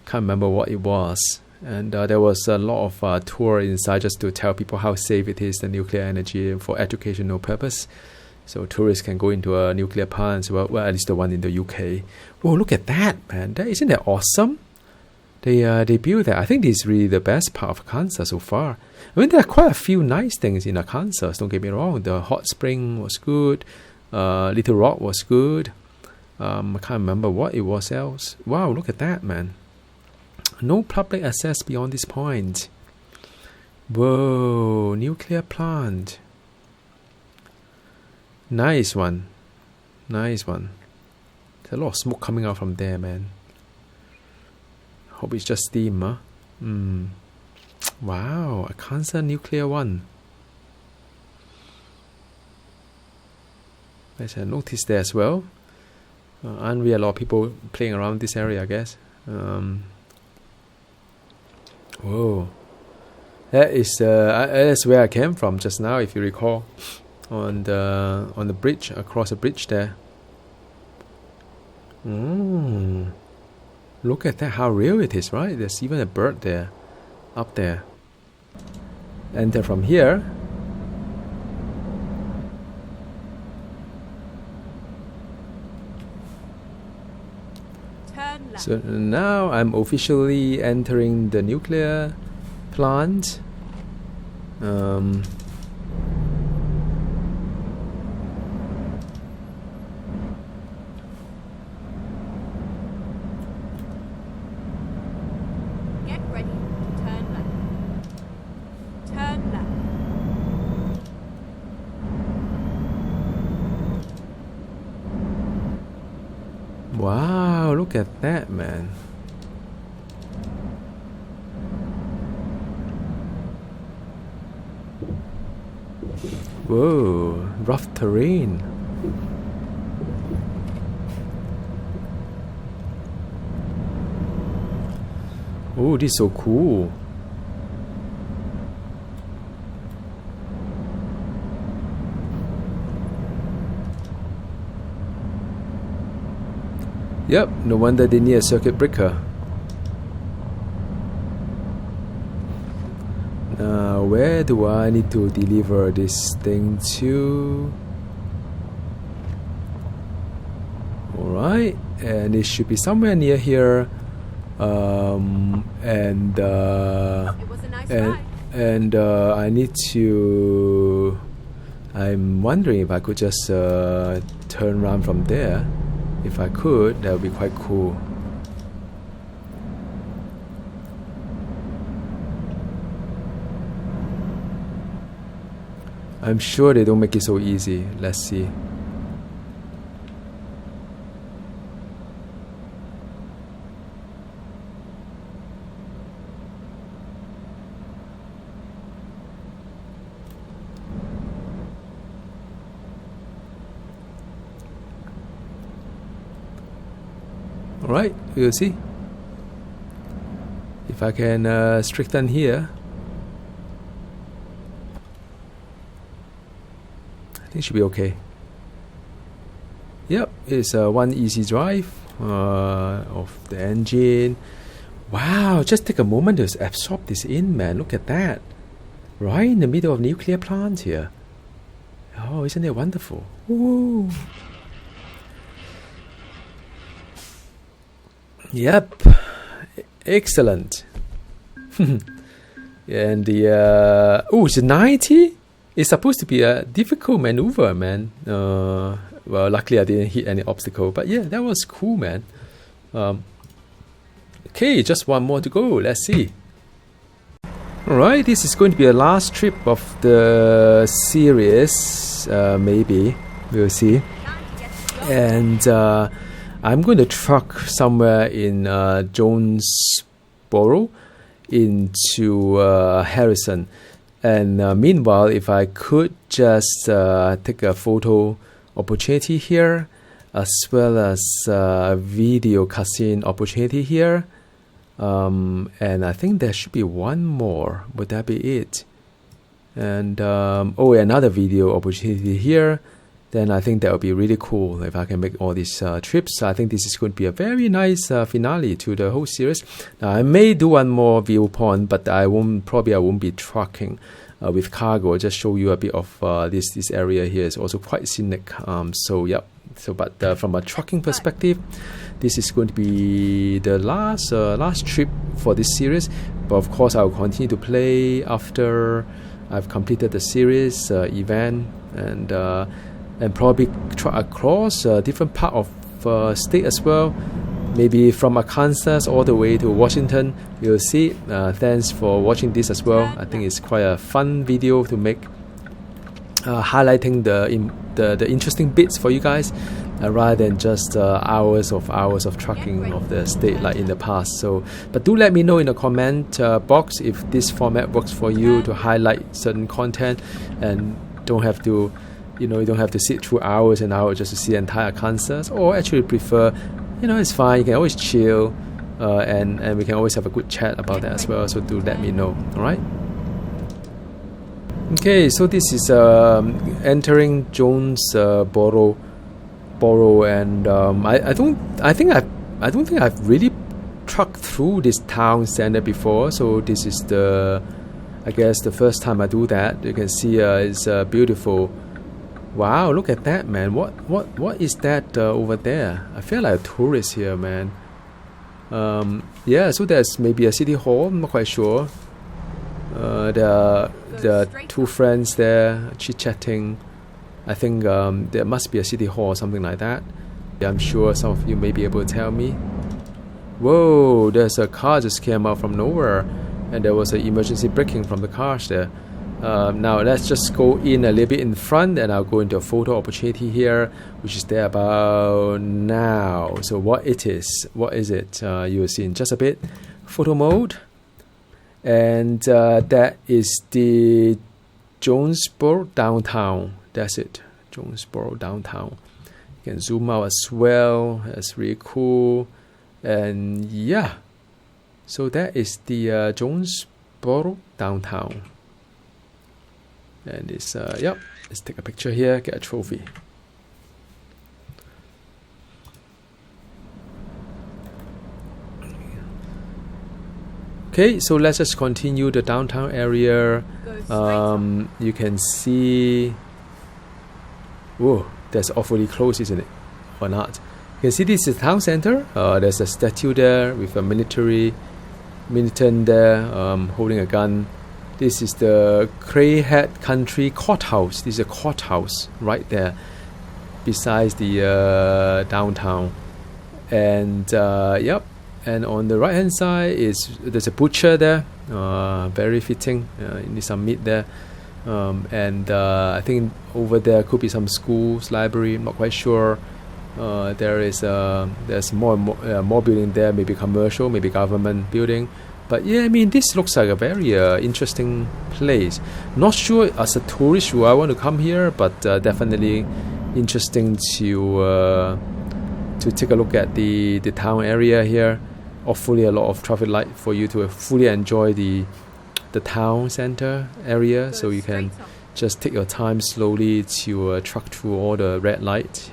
Can't remember what it was. And there was a lot of tour inside just to tell people how safe it is, the nuclear energy, for educational purpose. So tourists can go into a nuclear plant, well, at least the one in the UK. Whoa, look at that, man. Isn't that awesome? They built that. I think this is really the best part of Arkansas so far. I mean, there are quite a few nice things in Arkansas, don't get me wrong. The hot spring was good. Little Rock was good. I can't remember what it was else. Wow, look at that, man. No public access beyond this point. Whoa, nuclear plant. Nice one. Nice one. There's a lot of smoke coming out from there, man. Hope it's just steam, huh? Wow, Arkansas nuclear one. There's a notice there as well. Aren't really a lot of people playing around this area, I guess. Whoa, that's where I came from just now, if you recall, on the bridge, across the bridge there. Look at that, how real it is, right? There's even a bird there, up there. Enter from here. Turn left. So now I'm officially entering the nuclear plant. Get ready to turn left. Turn left. Wow, look at that, man. Whoa, rough terrain. Oh, this is so cool. Yep, no wonder they need a circuit breaker. Now, where do I need to deliver this thing to? Alright, and it should be somewhere near here. It was a nice ride. I need to. I'm wondering if I could just turn around from there. If I could, that would be quite cool. I'm sure they don't make it so easy. Let's see. Alright, we'll see. If I can straighten here. I think it should be okay. Yep, it's one easy drive of the engine. Wow, just take a moment to absorb this in, man. Look at that. Right in the middle of nuclear plant here. Oh, isn't it wonderful? Woo. Yep, excellent. And the oh, it's a 90. It's supposed to be a difficult maneuver, man. Well, luckily I didn't hit any obstacle, but yeah, that was cool, man. Okay, just one more to go. Let's see. Alright, this is going to be the last trip of the series. Maybe we'll see. And I'm going to truck somewhere in Jonesboro into Harrison. And meanwhile, if I could just take a photo opportunity here, as well as video cutscene opportunity here. And I think there should be one more. Would that be it? And oh, another video opportunity here. Then I think that would be really cool if I can make all these trips. I think this is going to be a very nice finale to the whole series. Now, I may do one more viewpoint, but I won't be trucking with cargo. I'll just show you a bit of this area here is also quite scenic. So yeah. But from a trucking perspective, this is going to be the last trip for this series. But of course, I'll continue to play after I've completed the series event and probably try across different part of state as well. Maybe from Arkansas all the way to Washington. You'll see. Thanks for watching this as well. I think it's quite a fun video to make, highlighting the interesting bits for you guys, rather than just hours of trucking of the state like in the past. So, but do let me know in the comment box if this format works for you to highlight certain content, and don't have to. You don't have to sit through hours and hours just to see the entire Kansas, or actually prefer, it's fine. You can always chill, and we can always have a good chat about that as well. So do let me know. All right. Okay, so this is entering Jonesboro, and I don't think I've really trucked through this town center before. So this is I guess the first time I do that. You can see it's beautiful. Wow, look at that, man. What is that over there? I feel like a tourist here, man. Yeah, so there's maybe a city hall. I'm not quite sure. There are two friends there chit-chatting. I think there must be a city hall or something like that. I'm sure some of you may be able to tell me. Whoa, there's a car just came out from nowhere, and there was an emergency braking from the cars there. Now let's just go in a little bit in front, and I'll go into a photo opportunity here, which is there about now. So what is it? You will see in just a bit. Photo mode, and that is the Jonesboro downtown. That's it, Jonesboro downtown. You can zoom out as well. That's really cool. And yeah, So that is the Jonesboro downtown. And it's, yep, let's take a picture here, get a trophy. Okay, so let's just continue the downtown area. You can see, whoa, that's awfully close, isn't it? Or not? You can see this is the town center. There's a statue there with a militant there holding a gun. This is the Crayhead Country Courthouse. This is a courthouse right there besides the downtown. And yep. And on the right hand side there's a butcher there, very fitting. You need some meat there, and I think over there could be some schools, library. I'm not quite sure. There's more building there, maybe commercial, maybe government building. But yeah, I mean this looks like a very interesting place. Not sure as a tourist who I want to come here, but definitely interesting to take a look at the town area here. Hopefully a lot of traffic light for you to fully enjoy the town center area, so you can just take your time slowly to truck through all the red light.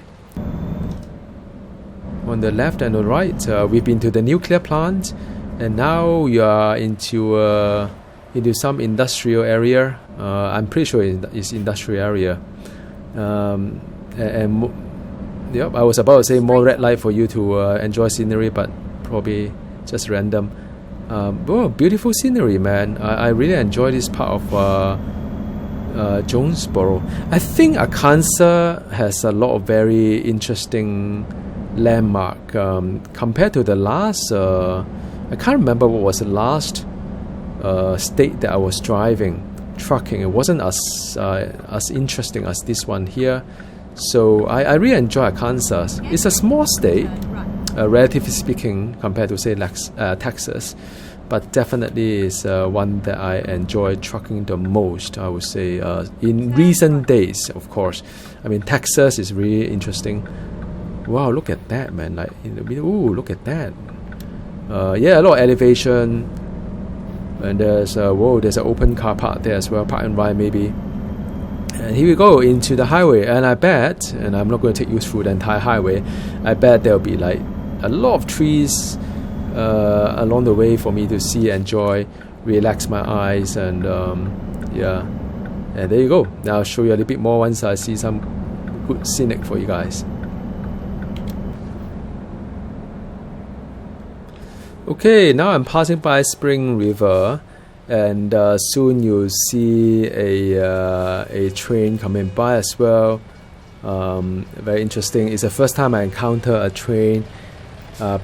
On the left and the right, we've been to the nuclear plant, and now you are into some industrial area. I'm pretty sure it's industrial area. Yep, I was about to say more red light for you to enjoy scenery, but probably just random. Oh, beautiful scenery, man. I really enjoy this part of Jonesboro. I think Arkansas has a lot of very interesting landmark compared to the last. I can't remember what was the last state that I was trucking. It wasn't as interesting as this one here. So I really enjoy Arkansas. It's a small state, relatively speaking, compared to say Texas, but definitely is one that I enjoy trucking the most, I would say, in recent days, of course. I mean, Texas is really interesting. Wow, look at that, man. Like in the middle, ooh, look at that. Yeah, a lot of elevation. And there's an open car park there as well, park and ride maybe. And here we go into the highway, and I bet, and I'm not going to take you through the entire highway, I bet there'll be like a lot of trees along the way for me to see, enjoy, relax my eyes, and yeah, and there you go. Now I'll show you a little bit more once I see some good scenic for you guys. Okay, now I'm passing by Spring River, and soon you'll see a train coming by as well. Very interesting. It's the first time I encounter a train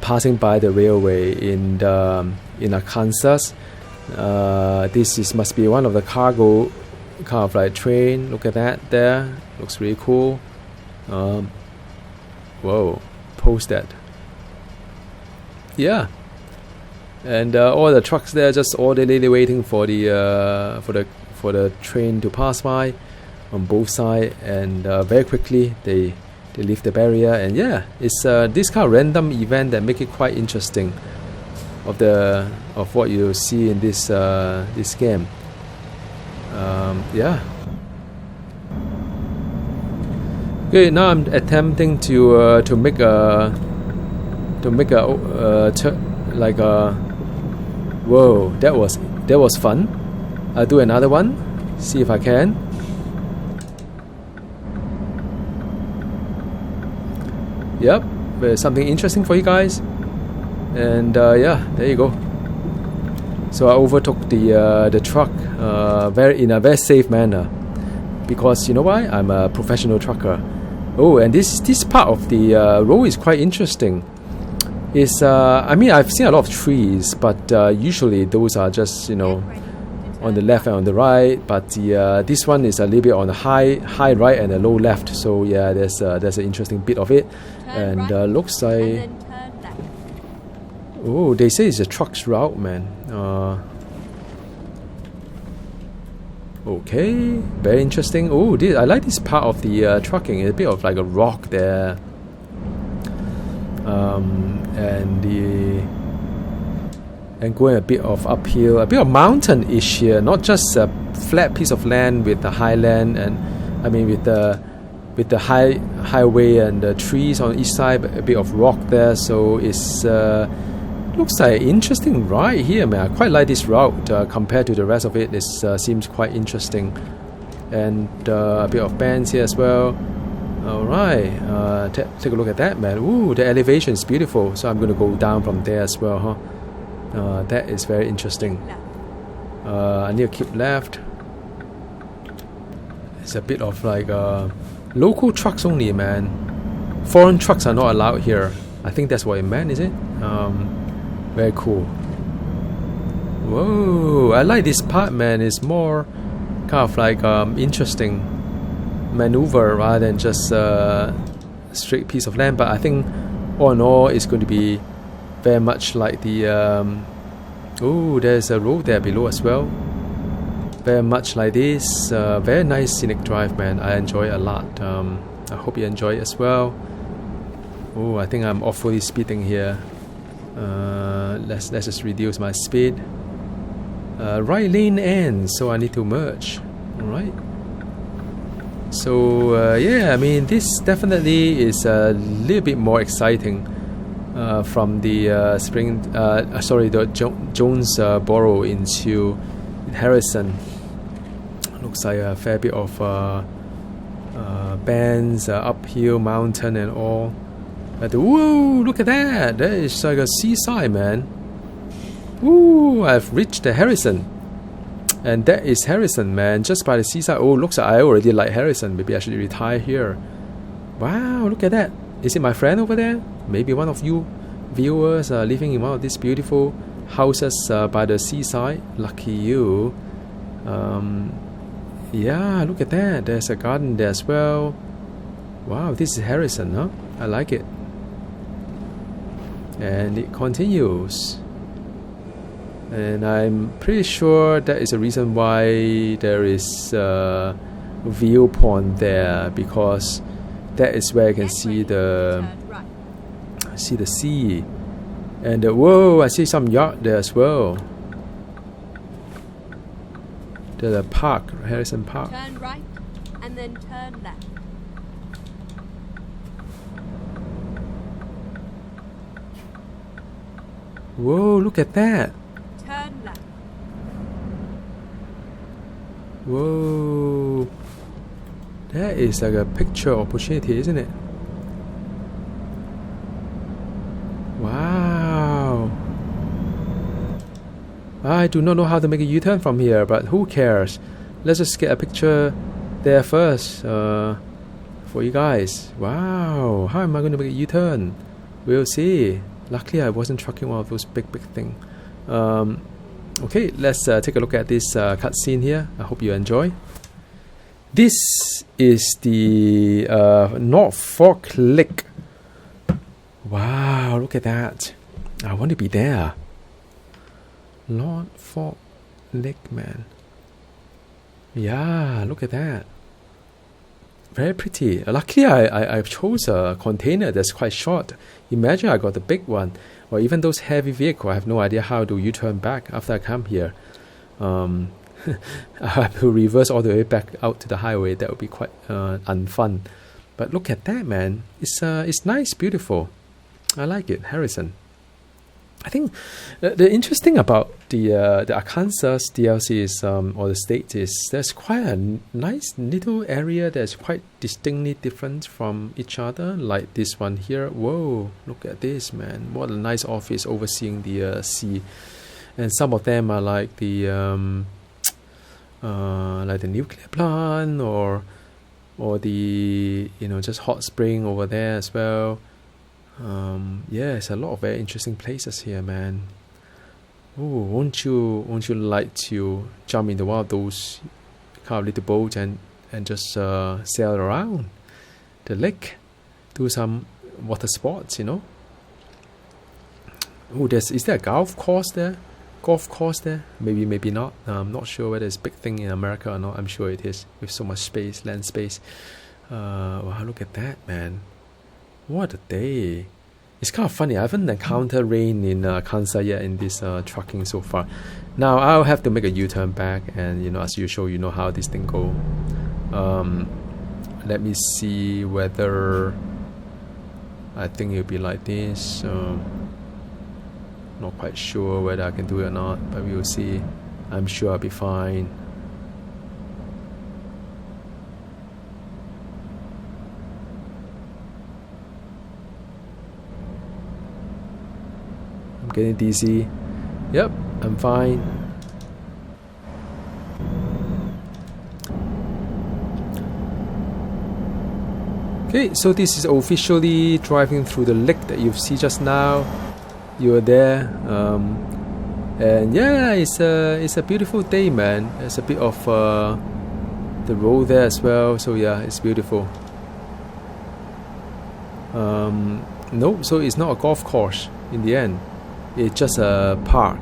passing by the railway in Arkansas. This must be one of the cargo kind of like train. Look at that there. Looks really cool. Whoa, post that. Yeah. And all the trucks there just orderly waiting for the train to pass by on both sides, and very quickly they lift the barrier, and yeah, it's this kind of random event that make it quite interesting of what you see in this game. Yeah. Okay, now I'm attempting to make a like a whoa, that was fun. I'll do another one, see if I can. Yep, there's something interesting for you guys. And yeah, there you go. So I overtook the truck in a very safe manner, because you know why? I'm a professional trucker. Oh, and this part of the road is quite interesting. It's I mean, I've seen a lot of trees, but usually those are just, you know, on the left and on the right. But this one is a little bit on the high right and a low left. So yeah, there's an interesting bit of it, and looks like. Oh, they say it's a truck's route, man. Okay, very interesting. Oh, I like this part of the trucking. It's a bit of like a rock there. And and going a bit of uphill, a bit of mountain-ish here, not just a flat piece of land with the highland and I mean with the highway and the trees on each side, but a bit of rock there. So it's looks like an interesting ride here, man. I quite like this route compared to the rest of it. It seems quite interesting, and a bit of bands here as well. All right, take a look at that, man. Ooh, the elevation is beautiful. So I'm going to go down from there as well, huh? That is very interesting. I need to keep left. It's a bit of like local trucks only, man. Foreign trucks are not allowed here. I think that's what it meant, is it? Very cool. Whoa, I like this part, man. It's more kind of like interesting maneuver rather than just a straight piece of land. But I think all in all, it's going to be very much like the oh, there's a road there below as well. Very much like this. Very nice scenic drive, man. I enjoy it a lot. I hope you enjoy it as well. Oh, I think I'm awfully speeding here. Let's just reduce my speed. Right lane ends, so I need to merge. All right. So yeah, I mean this definitely is a little bit more exciting from the the Jonesboro into Harrison. Looks like a fair bit of bends, uphill, mountain, and all. Whoa! Look at that! That is like a seaside, man. Woo! I've reached the Harrison, and that is Harrison, man. Just by the seaside. Oh, looks like I already like Harrison. Maybe I should retire here. Wow! Look at that. Is it my friend over there? Maybe one of you viewers are living in one of these beautiful houses by the seaside. Lucky you. Yeah, look at that. There's a garden there as well. Wow, this is Harrison, huh? I like it. And it continues. And I'm pretty sure that is the reason why there is a viewpoint there, because that is where you can see the sea. And whoa, I see some yacht there as well. There's a park, Harrison Park. Turn right and then turn left. Whoa, look at that. Turn left. Whoa. That is like a picture opportunity, isn't it? Wow. I do not know how to make a U-turn from here, but who cares? Let's just get a picture there first for you guys. Wow. How am I going to make a U-turn? We'll see. Luckily, I wasn't trucking one of those big thing. Okay, let's take a look at this cutscene here. I hope you enjoy. This is the North Fork Lake. Wow, look at that. I want to be there. North Fork Lake, man. Yeah, look at that. Very pretty. Luckily, I chose a container that's quite short. Imagine I got the big one, or even those heavy vehicles. I have no idea how to U-turn back after I come here. I have to reverse all the way back out to the highway. That would be quite unfun. But look at that, man. It's nice, beautiful. I like it, Harrison. I think the interesting about the Arkansas DLC is, or the state is, there's quite a nice little area that's quite distinctly different from each other. Like this one here. Whoa, look at this, man! What a nice office overseeing the sea. And some of them are like the nuclear plant, or the just hot spring over there as well. Yeah, it's a lot of very interesting places here, man. Oh, won't you like to jump into one of those kind of little boats and just sail around the lake, do some water sports, Oh, is there a golf course there? Maybe not. I'm not sure whether it's a big thing in America or not. I'm sure it is, with so much space, land space. Wow, look at that, man. What a day. It's kind of funny. I haven't encountered rain in Kansai yet in this trucking so far. Now I'll have to make a U-turn back, and as usual, you know how this thing go. Let me see whether I think it'll be like this. Not quite sure whether I can do it or not, but we'll see. I'm sure I'll be fine. I'm getting dizzy. Yep, I'm fine. Okay, so this is officially driving through the lake that you see just now. You were there, and yeah, it's a beautiful day, man. There's a bit of the road there as well, so yeah, it's beautiful. No, so it's not a golf course in the end. It's just a park.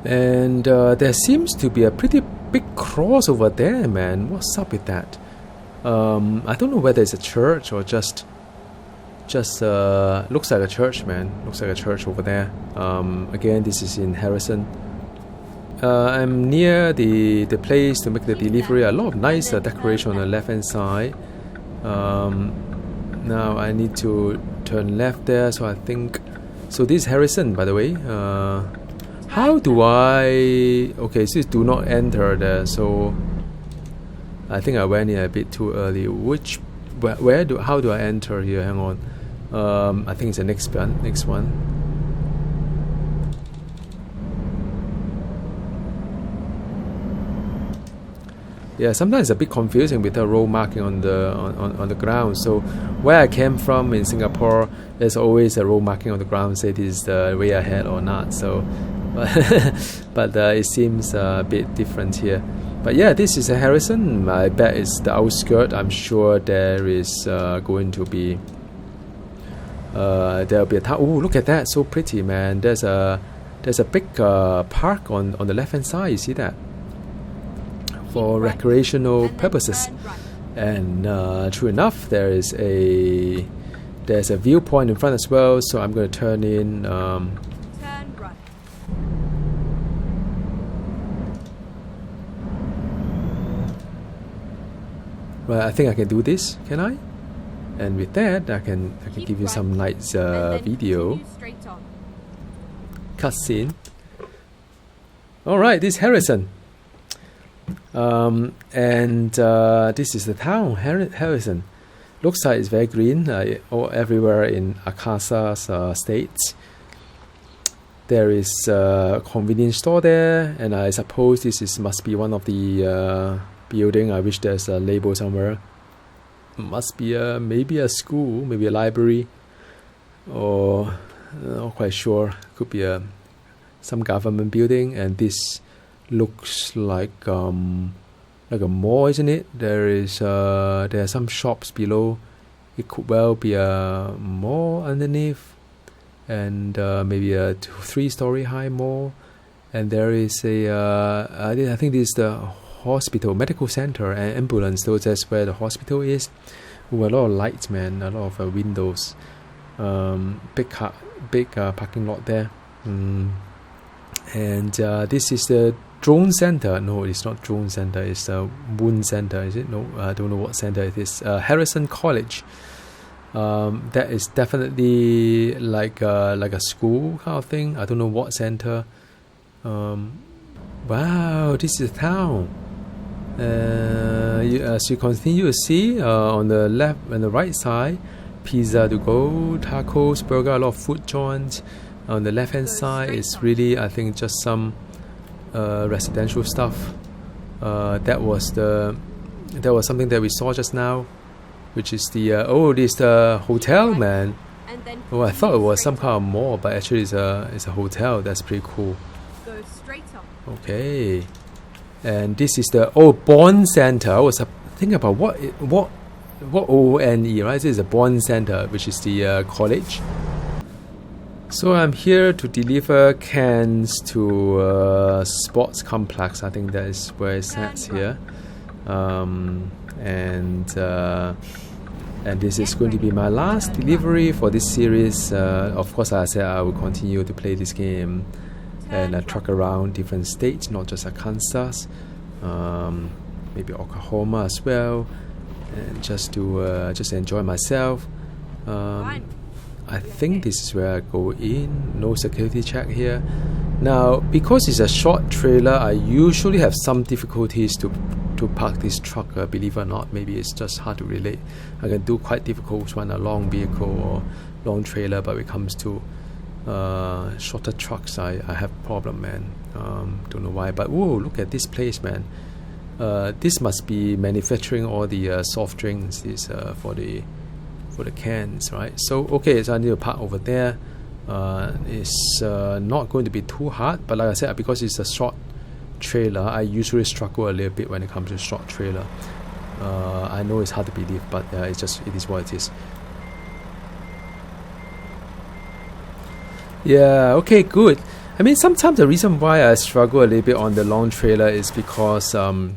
And there seems to be a pretty big cross over there, man. What's up with that? I don't know whether it's a church or just looks like a church, man. Looks like a church over there. Again, this is in Harrison. I'm near the place to make the delivery. A lot of nice decoration on the left hand side. Now I need to turn left there, so I think. So this is Harrison, by the way. How do I? Okay, so do not enter there. So I think I went in a bit too early. How do I enter here? Hang on. I think it's the next one. Yeah, sometimes it's a bit confusing with the road marking on the ground. So where I came from in Singapore, there's always a road marking on the ground say this is the way ahead or not. So, but it seems a bit different here. But yeah, this is a Harrison. I bet it's the outskirt. I'm sure there is going to be there'll be a town. Oh, look at that! So pretty, man. There's a big park on the left hand side. You see that? For recreational purposes, and true enough, there's a viewpoint in front as well. So I'm going to turn in. Turn right. Well, I think I can do this. Can I? And with that, I can give you some nice video cutscene. All right, this is Harrison. And this is the town, Harrison. Looks like it's very green everywhere in Arkansas state. There is a convenience store there, and I suppose this must be one of the building. I wish there's a label somewhere. Must be maybe a school, maybe a library, or not quite sure. Could be some government building, and this looks like a mall, isn't it? There are some shops below. It could well be a mall underneath, and maybe a 3-story high mall. And there is I think this is the hospital, medical center, and ambulance. So that's where the hospital is. Ooh, a lot of lights, man. A lot of windows. Big parking lot there. And this is the drone center. No, it's not drone center. It's the wound center. Is it? No, I don't know what center it is. Harrison College. That is definitely like a school kind of thing. I don't know what center. Wow, this is a town. As you continue to see on the left and the right side, pizza to go, tacos, burger, a lot of food joints. On the left hand side, it's really, I think, just some residential stuff. That was something that we saw just now, which is this the hotel, man. Oh, I thought it was some kind of mall, but actually it's a hotel. That's pretty cool. Go straight up. Okay, and this is the Bond Center. I was thinking about what ONE, right? This is a Bond Center, which is the college. So I'm here to deliver cans to sports complex. I think that is where it's at here. And this is going to be my last delivery for this series. Of course, as I said, I will continue to play this game and truck around different states, not just Arkansas, maybe Oklahoma as well, and just to just enjoy myself. I think this is where I go in. No security check here. Now, because it's a short trailer, I usually have some difficulties to park this truck. Believe it or not, maybe it's just hard to relate. I can do quite difficult when a long vehicle or long trailer, but when it comes to shorter trucks, I have problem, man. Don't know why, but whoa, look at this place, man. This must be manufacturing all the soft drinks. Is for the cans, right? So okay, so I need to park over there. It's not going to be too hard, but like I said, because it's a short trailer, I usually struggle a little bit when it comes to short trailer. I know it's hard to believe, but it is what it is. Yeah, okay, good. I mean, sometimes the reason why I struggle a little bit on the long trailer is because a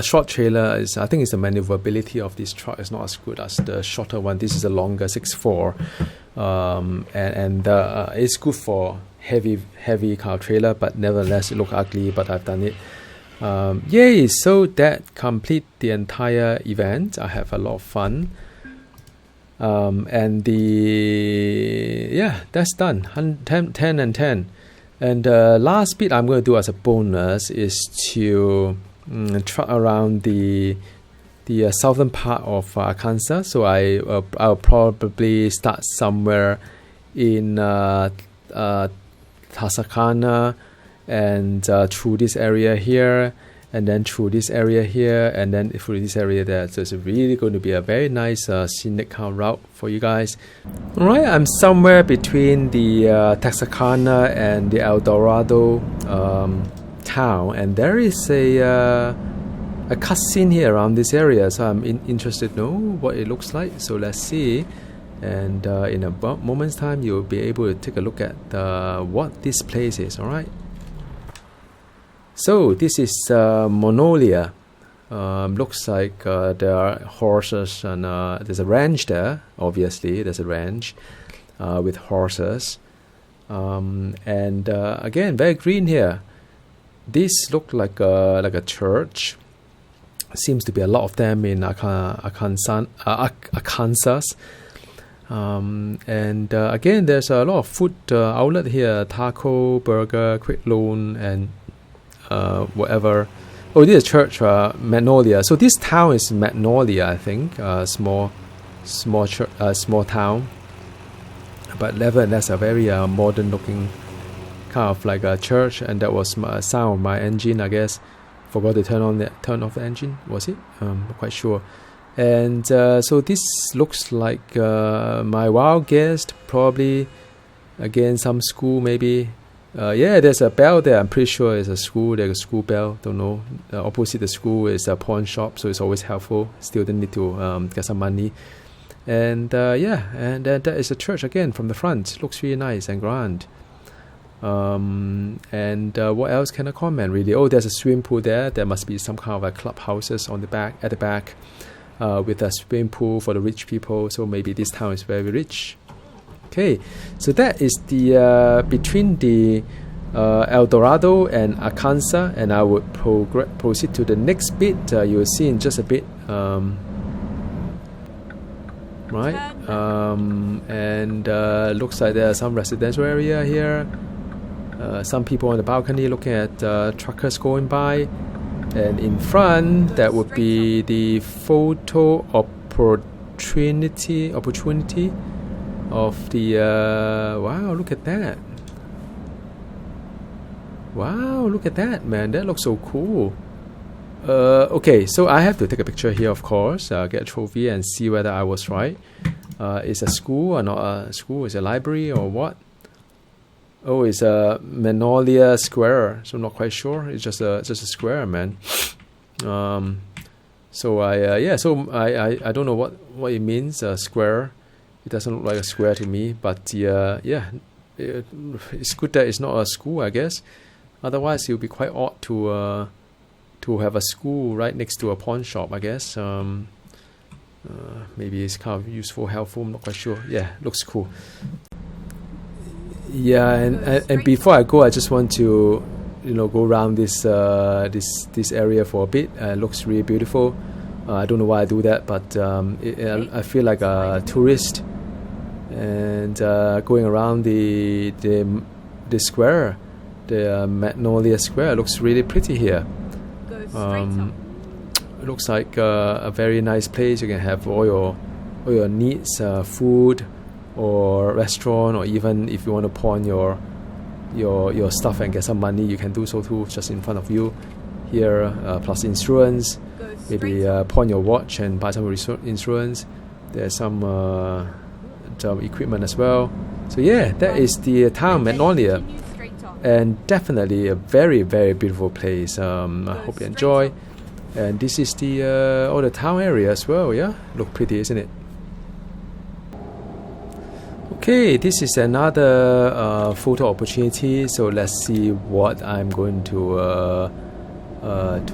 short trailer is, I think, the maneuverability of this truck is not as good as the shorter one. This is a longer 6'4", and it's good for heavy car trailer, but nevertheless it look ugly. But I've done it. Yay! So that complete the entire event. I have a lot of fun. And that's done. 10 and 10. And the last bit I'm going to do as a bonus is to truck around the southern part of Arkansas. So I'll probably start somewhere in Tascana and through this area here, and then through this area here, and then through this area there. So it's really going to be a very nice scenic car route for you guys. Alright, I'm somewhere between the Texarkana and the El Dorado town, and there is a cutscene here around this area, so I'm interested to know what it looks like. So let's see, and in a moment's time you'll be able to take a look at what this place is. Alright, so this is Monolia. Looks like there are horses, and there's a ranch there. Obviously there's a ranch with horses, and again, very green here. This looks like a church. Seems to be a lot of them in Arkansas. And again, there's a lot of food outlet here: taco, burger, quick loan, and whatever. Oh, this is church, Magnolia. So this town is Magnolia, I think. Small town, but nevertheless a very modern looking kind of like a church. And that was my sound of my engine, I guess. Forgot to turn off the engine. Was it? Not quite sure. And so this looks like my wild guess, probably again some school maybe. Yeah, there's a bell there. I'm pretty sure it's a school. There's a school bell. Don't know. Opposite the school is a pawn shop, so it's always helpful. Student need to get some money. And and that is a church again from the front. Looks really nice and grand. And what else can I comment really? Oh, there's a swimming pool there. There must be some kind of a clubhouses at the back, with a swimming pool for the rich people. So maybe this town is very rich. Okay, so that is the between the El Dorado and Arkansas, and I would proceed to the next bit. You will see in just a bit. Right, and looks like there are some residential area here. Some people on the balcony looking at truckers going by, and in front that would be the photo opportunity of the wow, look at that. Wow, look at that, man. That looks so cool. Okay, so I have to take a picture here, of course, get a trophy and see whether I was right. Is a school or not a school? Is a library or what? Oh, it's a Magnolia Square, so I'm not quite sure. It's just a square, man. So I don't know what it means, square. It doesn't look like a square to me, but it's good that it's not a school, I guess. Otherwise, it would be quite odd to to have a school right next to a pawn shop, I guess. Maybe it's kind of useful, helpful, I'm not quite sure. Yeah, looks cool. Yeah, and before I go, I just want to, go around this area for a bit. It looks really beautiful. I don't know why I do that, but I feel like a tourist, and going around the square, the Magnolia Square, looks really pretty here. It looks like a very nice place. You can have all your needs, food, or restaurant, or even if you want to pawn your stuff and get some money, you can do so too, just in front of you here. Plus insurance, maybe pawn your watch and buy some insurance. There's some equipment as well. So yeah, that is the town Magnolia, and definitely a very, very beautiful place. I hope you enjoy. And this is the all the town area as well. Yeah, look pretty, isn't it? Okay, this is another photo opportunity. So let's see what I'm going to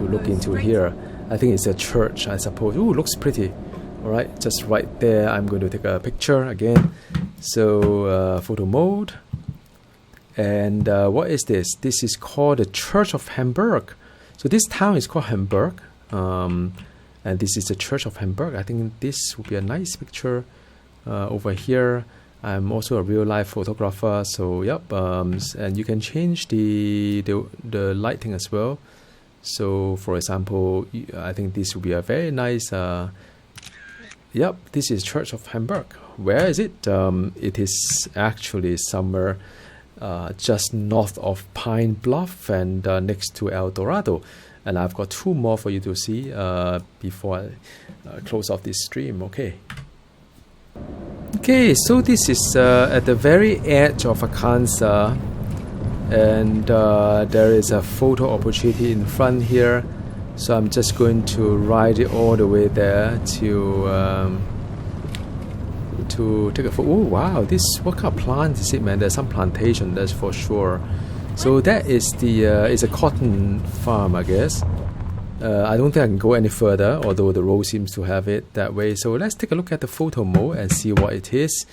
look into here. I think it's a church, I suppose. Ooh, looks pretty. All right, just right there. I'm going to take a picture again. So photo mode. And what is this? This is called the Church of Hamburg. So this town is called Hamburg, and this is the Church of Hamburg. I think this would be a nice picture over here. I'm also a real life photographer, so yep. And you can change the lighting as well. So for example, I think this would be a very nice. Yep, this is Church of Hamburg. Where is it? It is actually somewhere just north of Pine Bluff and next to El Dorado. And I've got two more for you to see before I close off this stream. Okay, so this is at the very edge of Arkansas, and there is a photo opportunity in front here. So I'm just going to ride it all the way there to take a photo. Oh wow, what kind of plant is it, man? There's some plantation, that's for sure. So that is it's a cotton farm, I guess. I don't think I can go any further, although the road seems to have it that way. So let's take a look at the photo mode and see what it is.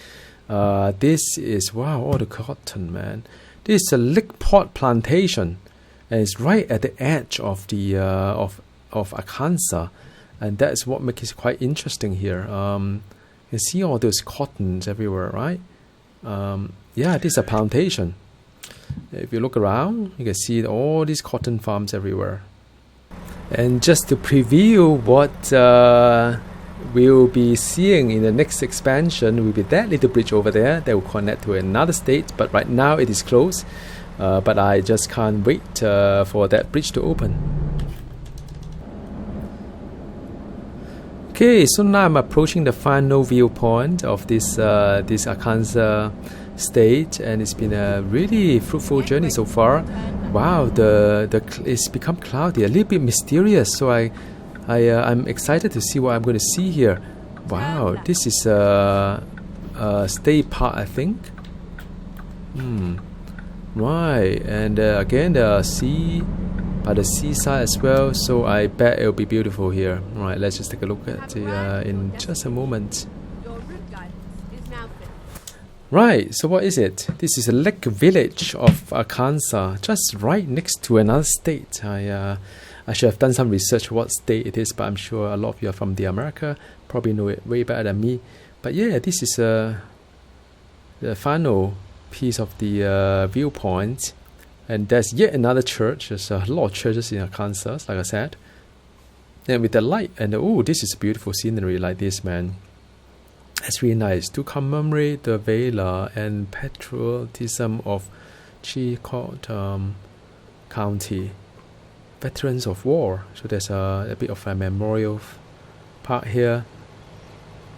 This is, wow, all the cotton, man. This is a lickpot plantation, and it's right at the edge of the of Arkansas, and that's what makes it quite interesting here. You can see all those cottons everywhere, right? Yeah, this is a plantation. If you look around, you can see all these cotton farms everywhere. And just to preview what we'll be seeing in the next expansion, will be that little bridge over there that will connect to another state, but right now it is closed. But I just can't wait for that bridge to open. Okay, so now I'm approaching the final viewpoint of this Arkansas state, and it's been a really fruitful journey so far. Wow, it's become cloudy, a little bit mysterious. So I'm excited to see what I'm going to see here. Wow, this is a state park, I think. Right, and again the sea, by the seaside as well. So I bet it'll be beautiful here. Right, let's just take a look at it in just a moment. Right, so what is it? This is a lake village of Arkansas, just right next to another state. I should have done some research what state it is, but I'm sure a lot of you are from the America, probably know it way better than me. But yeah, this is the final piece of the viewpoint, and there's yet another church. There's a lot of churches in Arkansas, like I said. And with the light, and oh, this is beautiful scenery like this, man. That's really nice to commemorate the valor and patriotism of Chillicothe County veterans of war. So there's a bit of a memorial park here.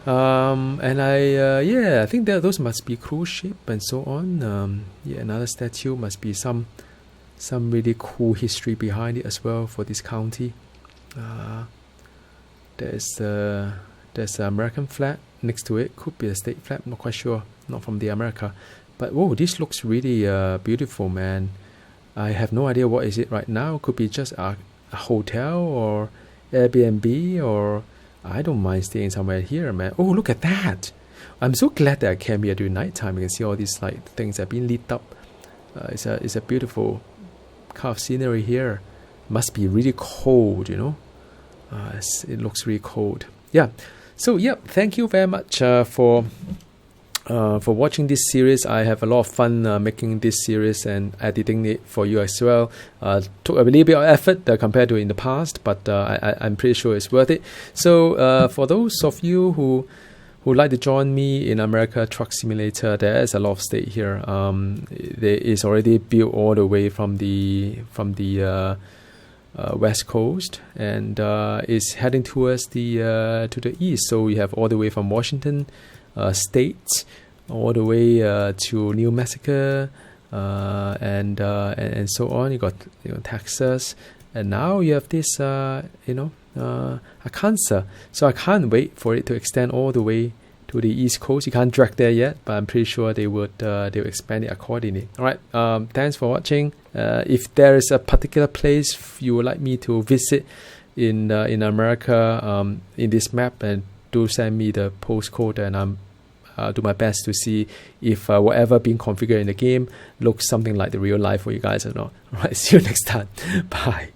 And I think that those must be cruise ship and so on. Yeah, another statue must be some really cool history behind it as well for this county. There's an American flag next to it. Could be a state flag, not quite sure, not from the America. But whoa, this looks really beautiful, man. I have no idea what is it right now. Could be just a hotel or Airbnb, or I don't mind staying somewhere here, man. Oh, look at that! I'm so glad that I came here during nighttime. You can see all these like things that have been lit up. It's a beautiful kind of scenery here. Must be really cold, you know. It looks really cold. Yeah. So yeah, thank you very much for watching this series. I have a lot of fun making this series and editing it for you as well. Took a little bit of effort compared to in the past, but I'm pretty sure it's worth it. So for those of you who like to join me in America Truck Simulator, there's a lot of state here. There is already built all the way from the west coast, and is heading towards the to the east. So we have all the way from Washington State all the way to New Mexico, and so on. You got Texas, and now you have this Arkansas. So I can't wait for it to extend all the way to the east coast. You can't drag there yet, but I'm pretty sure they'll expand it accordingly. All right, thanks for watching. If there is a particular place you would like me to visit in America in this map, and do send me the postcode, and I'll do my best to see if whatever being configured in the game looks something like the real life for you guys or not. All right, see you next time. Bye.